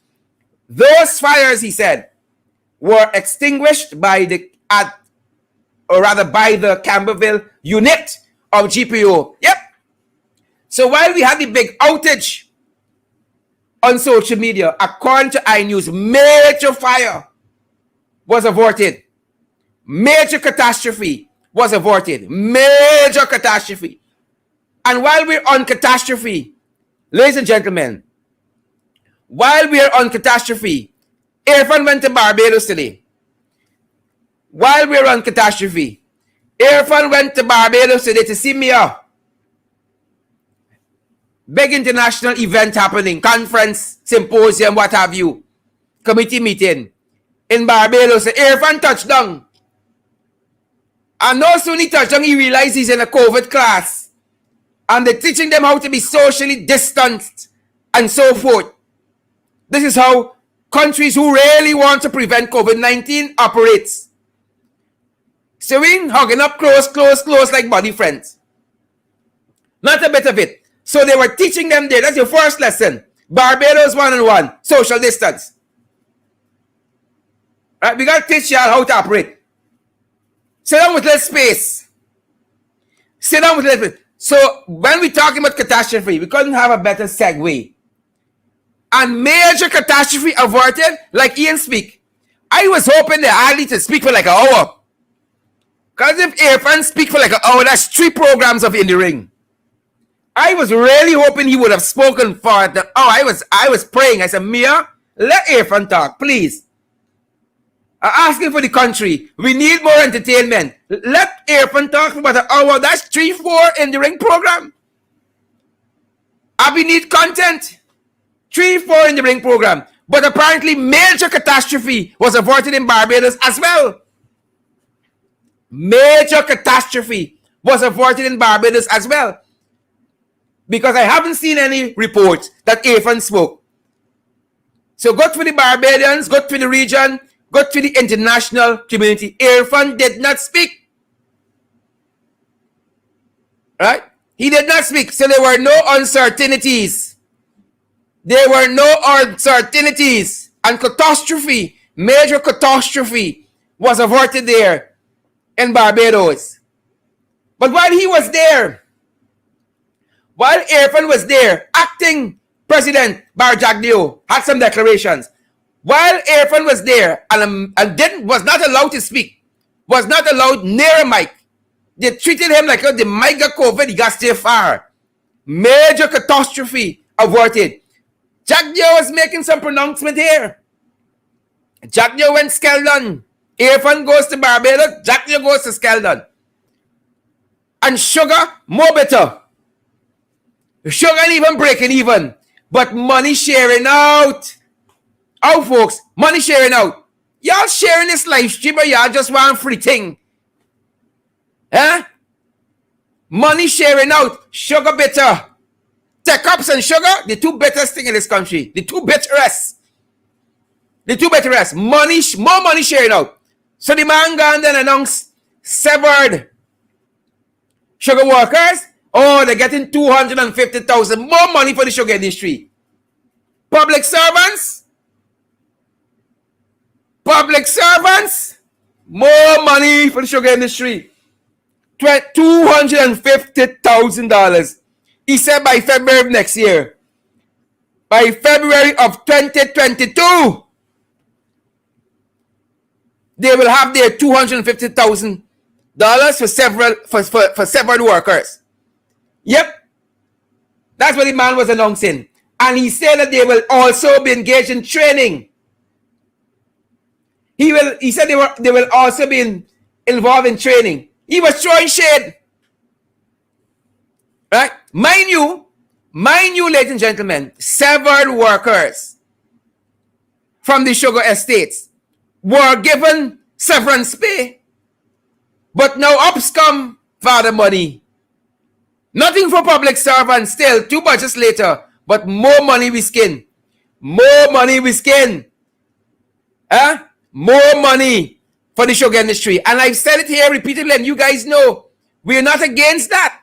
Those fires, he said, were extinguished by the Camberville unit of GPO. Yep. So while we had the big outage on social media, according to iNews, major fire was averted. Major catastrophe was averted. Major catastrophe. And while we're on catastrophe, ladies and gentlemen, while we're on catastrophe, Irfaan went to Barbados today. While we're on catastrophe, Irfaan went to Barbados today to see me a big international event happening, conference, symposium, what have you, committee meeting in Barbados. Irfaan touched down. And no sooner he touched down, he realized he's in a COVID class. And they're teaching them how to be socially distanced and so forth. This is how countries who really want to prevent COVID-19 operates. So we hugging up close like body friends. Not a bit of it. So they were teaching them there. That's your first lesson. Barbados 1-on-1. Social distance. Right? We got to teach y'all how to operate. Sit down with less space. Sit down with less space. So when we're talking about catastrophe, we couldn't have a better segue. And major catastrophe averted, like Ian speak. I was hoping that I need to speak for like an hour. Because if Irfaan speak for like an hour, that's 3 programs of In the Ring. I was really hoping he would have spoken for the. Oh, I was praying. I said, Mia, let Irfaan talk, please. I'm asking for the country. We need more entertainment. Let Irfaan talk for about an hour. That's 3-4 In the Ring program. We need content. 3-4 In the Ring program. But apparently major catastrophe was averted in Barbados as well. Major catastrophe was averted in Barbados as well. Because I haven't seen any reports that Irfaan spoke. So good for the Barbadians, good for the region, good for the international community. Irfaan did not speak. Right? He did not speak. So there were no uncertainties. There were no uncertainties. And catastrophe, major catastrophe was averted there in Barbados. But while he was there, while Irfaan was there, acting President Barbados had some declarations. While Irfaan was there and was not allowed to speak, was not allowed near a mic, they treated him like the mic got COVID, he got still far. Major catastrophe averted. Jack Joe was making some pronouncement here. Jack Joe went Skeldon. Irfaan goes to Barbados, Jack Joe goes to Skeldon. And Sugar, more better. Sugar ain't even breaking even. But money sharing out. Oh, folks, money sharing out. Y'all sharing this live stream, but y'all just want free thing. Huh? Money sharing out. Sugar better. Tech ups and Sugar, the 2 bettest thing in this country. The 2 betterest. The 2 betterest. Money, more money sharing out. So the man gone then announced severed sugar workers. Oh, they're getting 250,000 more money for the sugar industry. Public servants, more money for the sugar industry. $250,000. He said by February of next year. By February of 2022, they will have their $250,000 for several workers. Yep. That's what the man was announcing. And he said that they will also be engaged in training. He said they will also be involved in training. He was throwing shade. Right? Mind you, ladies and gentlemen, several workers from the sugar estates were given severance pay. But now ups come for the money. Nothing for public servants still, 2 budgets later, but more money we skin. More money we skin. More money for the sugar industry. And I've said it here repeatedly, and you guys know, we are not against that.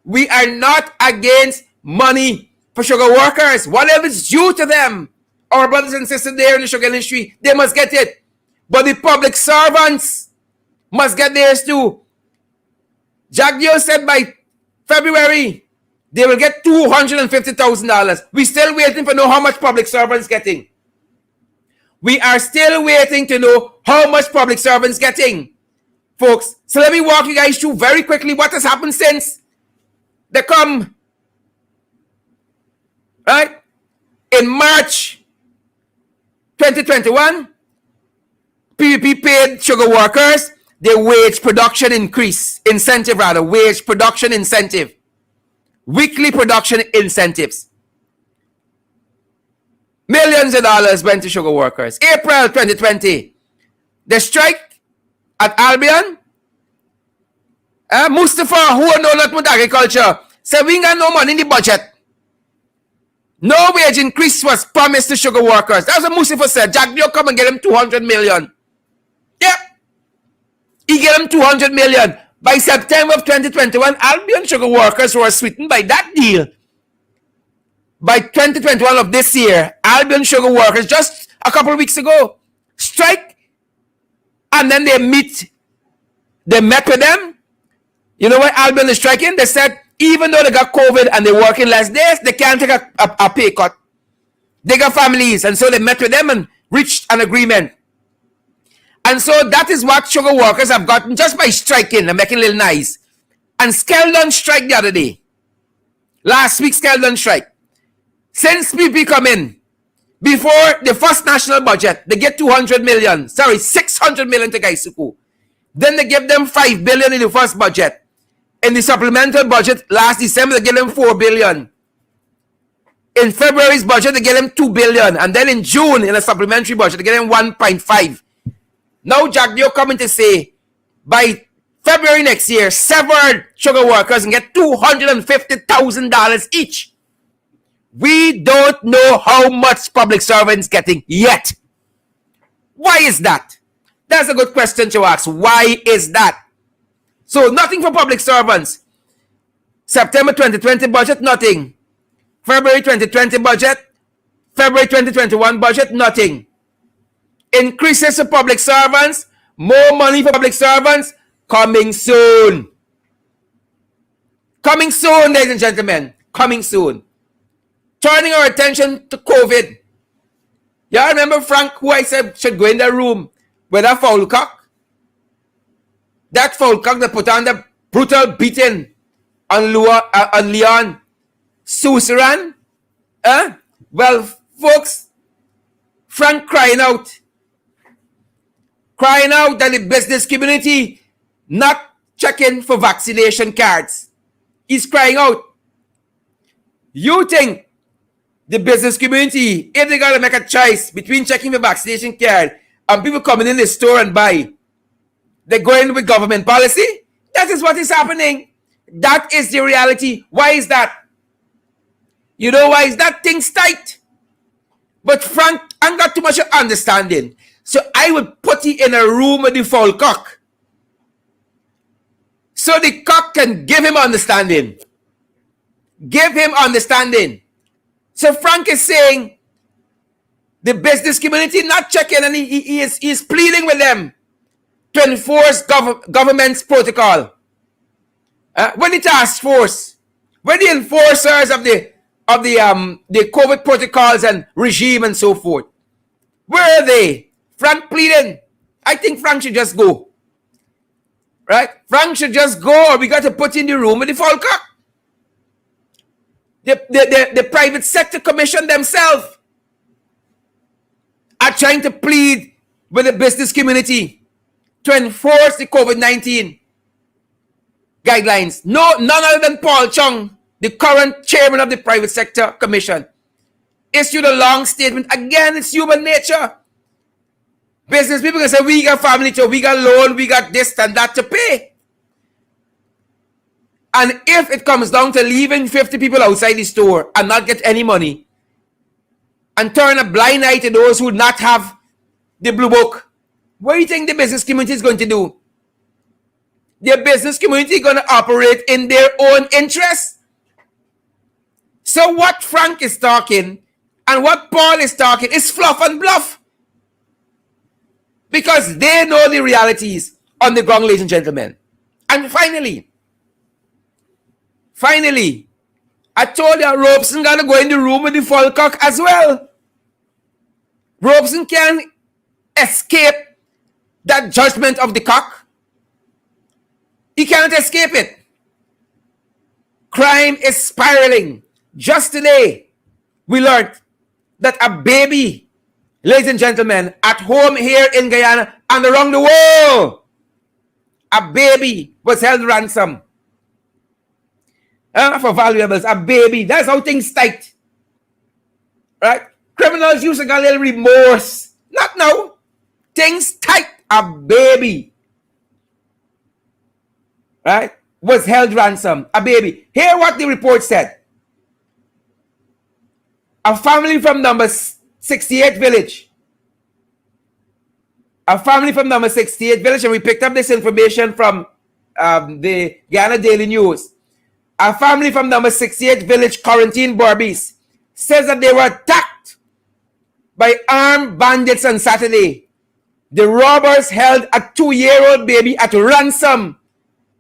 We are not against money for sugar workers. Whatever is due to them, our brothers and sisters there in the sugar industry, they must get it. But the public servants must get theirs too. Jack Dio said by February, they will get $250,000. We're still waiting to know how much public servants getting. We are still waiting to know how much public servants getting. Folks, so let me walk you guys through very quickly what has happened since they come. Right? In March 2021, PVP paid sugar workers their wage production incentive, wage production incentive. Weekly production incentives. Millions of dollars went to sugar workers. April 2020, the strike at Albion. Mustafa, who know nothing about agriculture, said we ain't got no money in the budget. No wage increase was promised to sugar workers. That's what Mustafa said. Jack, you come and get him 200 million. Yep. He gave them 200 million. By September of 2021, Albion sugar workers were sweetened by that deal. by 2021 of this year, Albion sugar workers, just a couple of weeks ago, strike, and then they met with them. You know what Albion is striking? They said, even though they got COVID and they're working less days, they can't take a pay cut. They got families, and so they met with them and reached an agreement. And so that is what sugar workers have gotten just by striking and making a little nice. And Skeldon strike the other day. Last week, Skeldon strike. Since PP come in, before the first national budget, they get 600 million to Gaisuku. Then they give them 5 billion in the first budget. In the supplemental budget last December, they gave them 4 billion. In February's budget, they gave them 2 billion. And then in June, in a supplementary budget, they gave them 1.5. Now Jack Dio coming to say, by February next year, severed sugar workers can get $250,000 each. We don't know how much public servants getting yet. Why is that? That's a good question to ask. Why is that? So nothing for public servants. September 2020 budget, nothing. February 2020 budget, February 2021 budget, nothing. Increases for public servants, more money for public servants, coming soon. Coming soon, ladies and gentlemen. Coming soon. Turning our attention to COVID. Y'all remember Frank, who I said should go in the room with a foul cock? That foul cock that put on the brutal beating on Leon Susaran? Well, folks, Frank crying out that the business community not checking for vaccination cards. He's crying out. You think the business community, if they got to make a choice between checking the vaccination card and people coming in the store and buy, they're going with government policy? That is what is happening. That is the reality. Why is that? You know why is that? Things tight. But Frank, I got too much understanding. So I would put you in a room with the foul cock. So the cock can give him understanding. Give him understanding. So Frank is saying the business community not checking, and he is pleading with them to enforce government's protocol. When the task force, when the enforcers of the COVID protocols and regime and so forth, where are they? Frank pleading. I think Frank should just go. Right? Frank should just go, or we got to put in the room with the foul cock. The private sector commission themselves are trying to plead with the business community to enforce the COVID-19 guidelines. No, none other than Paul Chung, the current chairman of the private sector commission, issued a long statement. Again, it's human nature. Business people can say, we got family to, we got loan, we got this and that to pay. And if it comes down to leaving 50 people outside the store and not get any money, and turn a blind eye to those who not have the blue book, what do you think the business community is going to do? The business community is going to operate in their own interests. So what Frank is talking and what Paul is talking is fluff and bluff. Because they know the realities on the ground, ladies and gentlemen. And finally, I told you Robeson got to go in the room with the foul cock as well. Robeson can't escape that judgment of the cock. He can't escape it. Crime is spiraling. Just today, we learned that a baby, ladies and gentlemen, at home here in Guyana and around the world, a baby was held ransom for valuables. A baby. That's how things tight. Right? Criminals used to get a little remorse. Not now. Things tight. A baby. Right? Was held ransom. A baby. Hear what the report said. A family from number 68 village. A family from number 68 village, and we picked up this information from the Guyana Daily News. A family from number 68 village, quarantine Barbados, says that they were attacked by armed bandits on Saturday. The robbers held a 2-year-old baby at ransom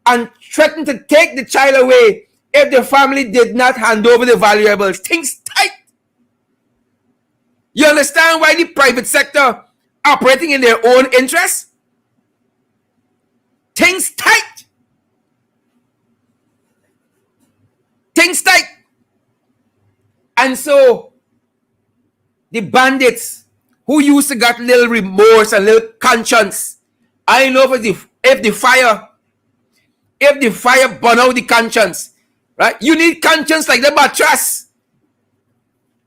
and threatened to take the child away if the family did not hand over the valuables. Things tight. You understand why the private sector operating in their own interests? Things tight. Things tight. And so the bandits who used to get little remorse and little conscience, I know if the fire burn out the conscience, right? You need conscience like the mattress.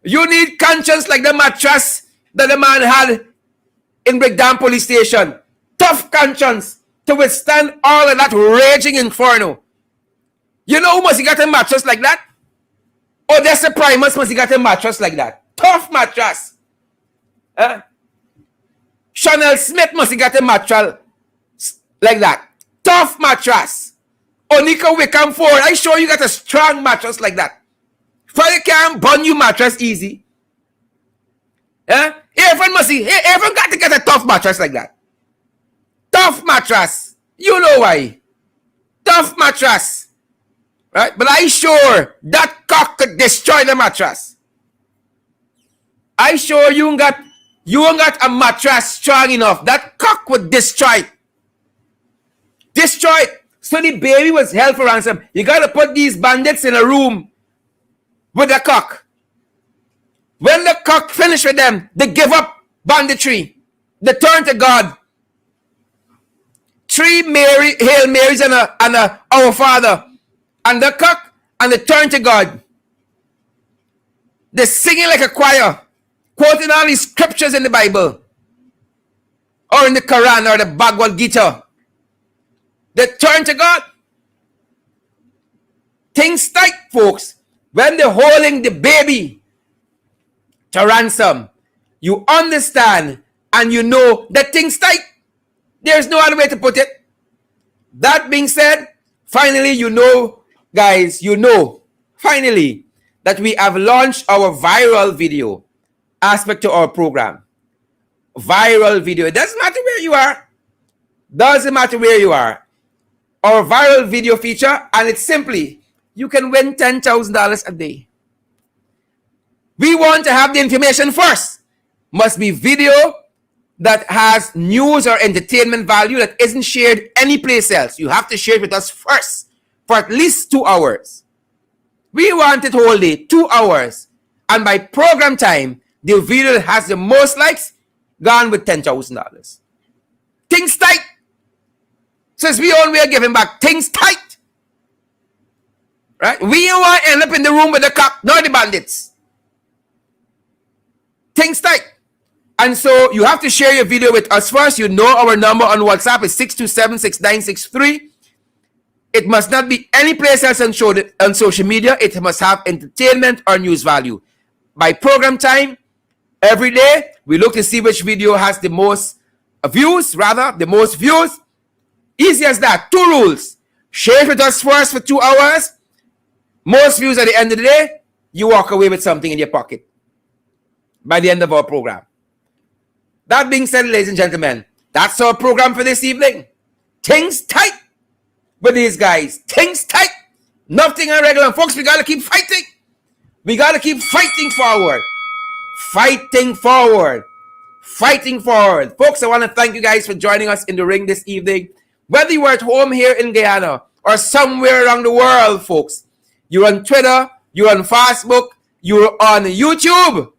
You need conscience like the mattress that the man had in Brickdam police station. Tough conscience to withstand all of that raging inferno. You know who must have got a mattress like that? Odessa Primus must have got a mattress like that. Tough mattress. Chanel Smith must have got a mattress like that. Tough mattress. Onika Wickham Ford, I sure you got a strong mattress like that. Fire can't burn you mattress easy. Irfaan got to get a tough mattress like that. Tough mattress. You know why. Tough mattress. Right? But I sure that cock could destroy the mattress. I sure you ain't got a mattress strong enough. That cock would destroy it. Destroy it. So the baby was held for ransom. You got to put these bandits in a room with a cock. When the cock finished with them, they give up banditry. They turn to God. 3 Hail Marys and a Our Father. And the cock, and they turn to God. They're singing like a choir, quoting all these scriptures in the Bible, or in the Quran, or the Bhagavad Gita. They turn to God. Things tight, folks. When they're holding the baby to ransom, you understand and you know that things tight. There's no other way to put it. That being said, finally, you know, guys, finally, that we have launched our viral video aspect to our program. Viral video. It doesn't matter where you are. Doesn't matter where you are. Our viral video feature, and it's simply, you can win $10,000 a day. We want to have the information first. Must be video that has news or entertainment value that isn't shared anyplace else. You have to share it with us first for at least 2 hours. We want it whole day, 2 hours. And by program time, the video that has the most likes, gone with $10,000. Things tight. Since we only are giving back, things tight. Right? We don't want to end up in the room with the cop, not the bandits. Things tight. And so you have to share your video with us first. You know our number on WhatsApp is 627-6963. It must not be any place else on social media. It must have entertainment or news value. By program time, every day, we look to see which video has the most views, the most views. Easy as that. 2 rules. Share it with us first for 2 hours. Most views at the end of the day, you walk away with something in your pocket by the end of our program. That being said, ladies and gentlemen, that's our program for this evening. Things tight with these guys. Things tight. Nothing irregular. And folks, we got to keep fighting. We got to keep fighting forward. Fighting forward. Fighting forward. Folks, I want to thank you guys for joining us in the ring this evening. Whether you are at home here in Guyana or somewhere around the world, folks, you're on Twitter, you're on Facebook, you're on YouTube.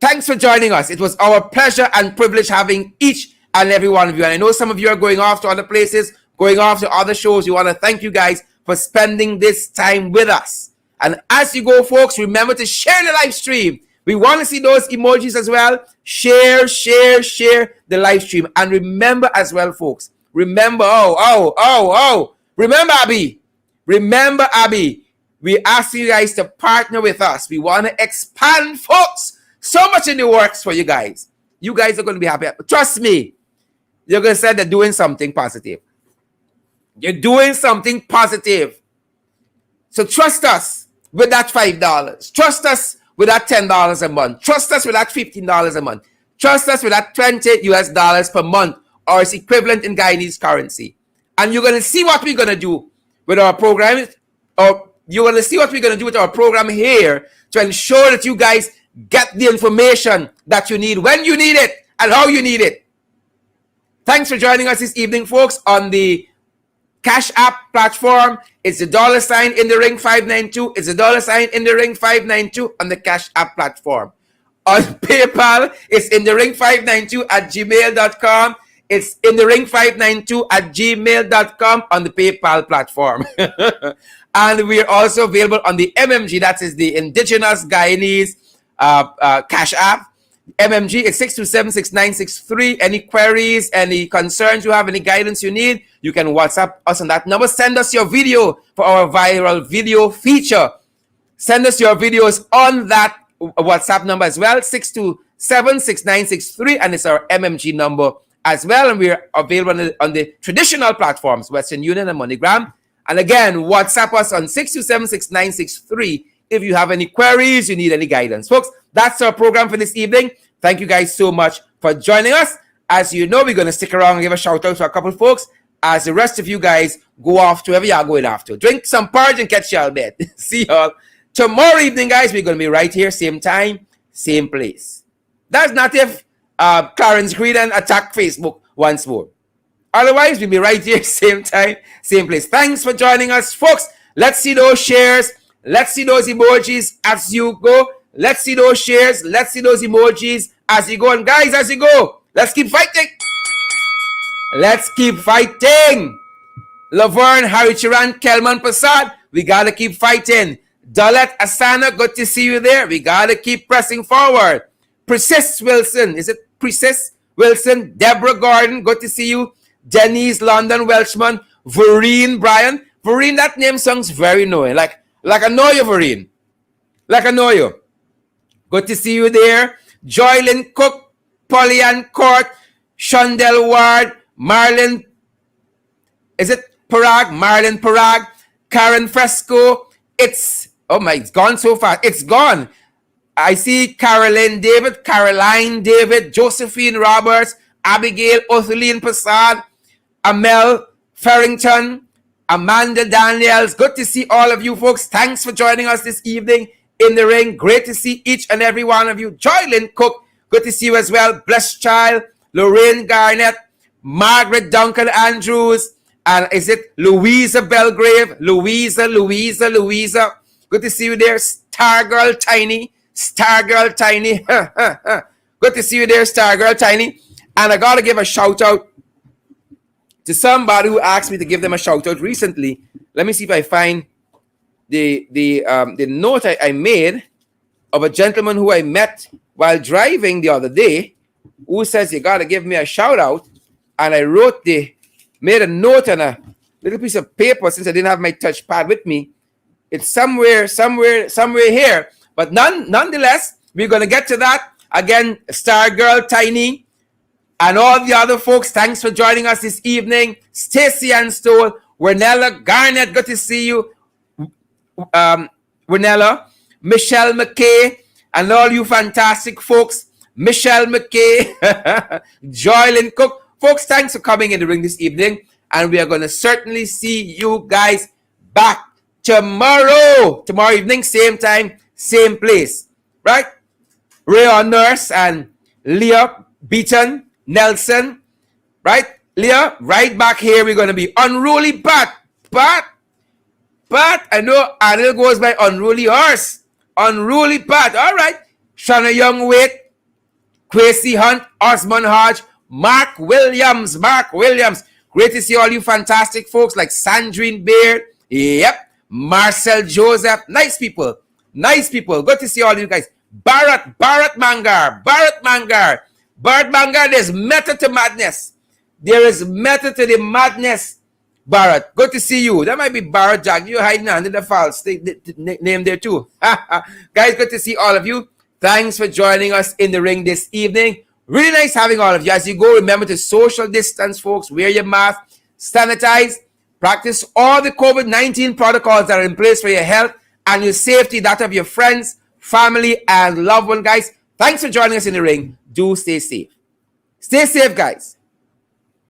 Thanks for joining us. It was our pleasure and privilege having each and every one of you. And I know some of you are going off to other places, going off to other shows. We want to thank you guys for spending this time with us. And as you go, folks, remember to share the live stream. We want to see those emojis as well. Share the live stream. And remember as well, folks. Remember, Remember, Abby. Remember, Abby. We ask you guys to partner with us. We want to expand, folks. So much in the works for you guys. You guys are going to be happy. Trust me. You're going to say they're doing something positive. You're doing something positive. So trust us. with that $5. Trust us with that $10 a month. Trust us with that $15 a month. Trust us with that $20 per month, or its equivalent in Guyanese currency. And you're going to see what we're going to do with our program, or you're going to see what we're going to do with our program here to ensure that you guys get the information that you need when you need it and how you need it. Thanks for joining us this evening, folks, on the Cash App platform. It's the $ in the ring 592. It's the $ in the ring 592 on the Cash App platform. On PayPal, it's in the ring 592 at gmail.com. It's in the ring 592 at gmail.com on the PayPal platform. And we're also available on the MMG, that is the Indigenous Guyanese Cash App. MMG is 627-6963. Any queries, any concerns you have, any guidance you need, you can WhatsApp us on that number. Send us your video for our viral video feature. Send us your videos on that WhatsApp number as well, 627-6963, and it's our MMG number as well. And we're available on the traditional platforms, Western Union and MoneyGram. And again, WhatsApp us on 627-6963 if you have any queries, you need any guidance. Folks, that's our program for this evening. Thank you guys so much for joining us. As you know, we're going to stick around and give a shout out to a couple of folks as the rest of you guys go off to wherever you're going after. Drink some porridge and catch y'all bed. See y'all tomorrow evening, guys. We're going to be right here, same time, same place. That's not if Clarence Greene attack Facebook once more. Otherwise, we'll be right here, same time, same place. Thanks for joining us, folks. Let's see those shares. Let's see those emojis as you go. Let's see those shares. Let's see those emojis as you go. And guys, as you go, let's keep fighting. Let's keep fighting. Laverne, Haricharan, Kelman Prasad, we got to keep fighting. Dalet Asana, good to see you there. We got to keep pressing forward. Precis Wilson, is it Precis Wilson? Deborah Gordon, good to see you. Denise London Welshman. Vereen Bryan. Vereen, that name sounds very knowing. Like I know you, Vereen. Like I know you. Good to see you there. Joylyn Cook, Pollyann Court, Shondell Ward, Marlon, is it Parag? Marlon Parag, Karen Fresco. It's gone so fast. It's gone. I see Caroline David, Josephine Roberts, Abigail Othelene Prasad, Amel Farrington, Amanda Daniels. Good to see all of you folks. Thanks for joining us this evening in the ring. Great to see each and every one of you. Joylyn Cook, good to see you as well. Blessed Child, Lorraine Garnett, Margaret Duncan Andrews, and is it Louisa Belgrave? Louisa. Good to see you there. Stargirl Tiny. Good to see you there, Stargirl Tiny. And I got to give a shout out to somebody who asked me to give them a shout out recently. Let me see if I find the note I made of a gentleman who I met while driving the other day, who says you got to give me a shout out. And I made a note on a little piece of paper since I didn't have my touchpad with me. It's somewhere here. But nonetheless, we're going to get to that. Again, Stargirl Tiny and all the other folks, thanks for joining us this evening. Stacy and Stoll, Wernella Garnett, good to see you. Wernella, Michelle McKay, and all you fantastic folks. Michelle McKay, Joylyn Cook. Folks, thanks for coming in the ring this evening. And we are going to certainly see you guys back tomorrow. Tomorrow evening, same time, same place. Right? Ray Nurse and Leah Beaton Nelson. Right? Leah, right back here, we're going to be Unruly Pat. I know Anil goes by Unruly Horse. Unruly Pat. All right. Shana Youngwait, Quasi Hunt, Osman Hodge, Mark Williams. Great to see all you fantastic folks like Sandrine Baird. Yep. Marcel Joseph. Nice people. Good to see all you guys. Bharat Mangar. There's method to madness. There is method to the madness. Bharat, good to see you. That might be Bharat Jack. You're hiding under the false name there too. Guys, good to see all of you. Thanks for joining us in the ring this evening. Really nice having all of you. As you go, remember to social distance, folks. Wear your mask, sanitize, practice all the COVID-19 protocols that are in place for your health and your safety, that of your friends, family, and loved one, guys. Thanks for joining us in the ring. Do stay safe. Stay safe, guys.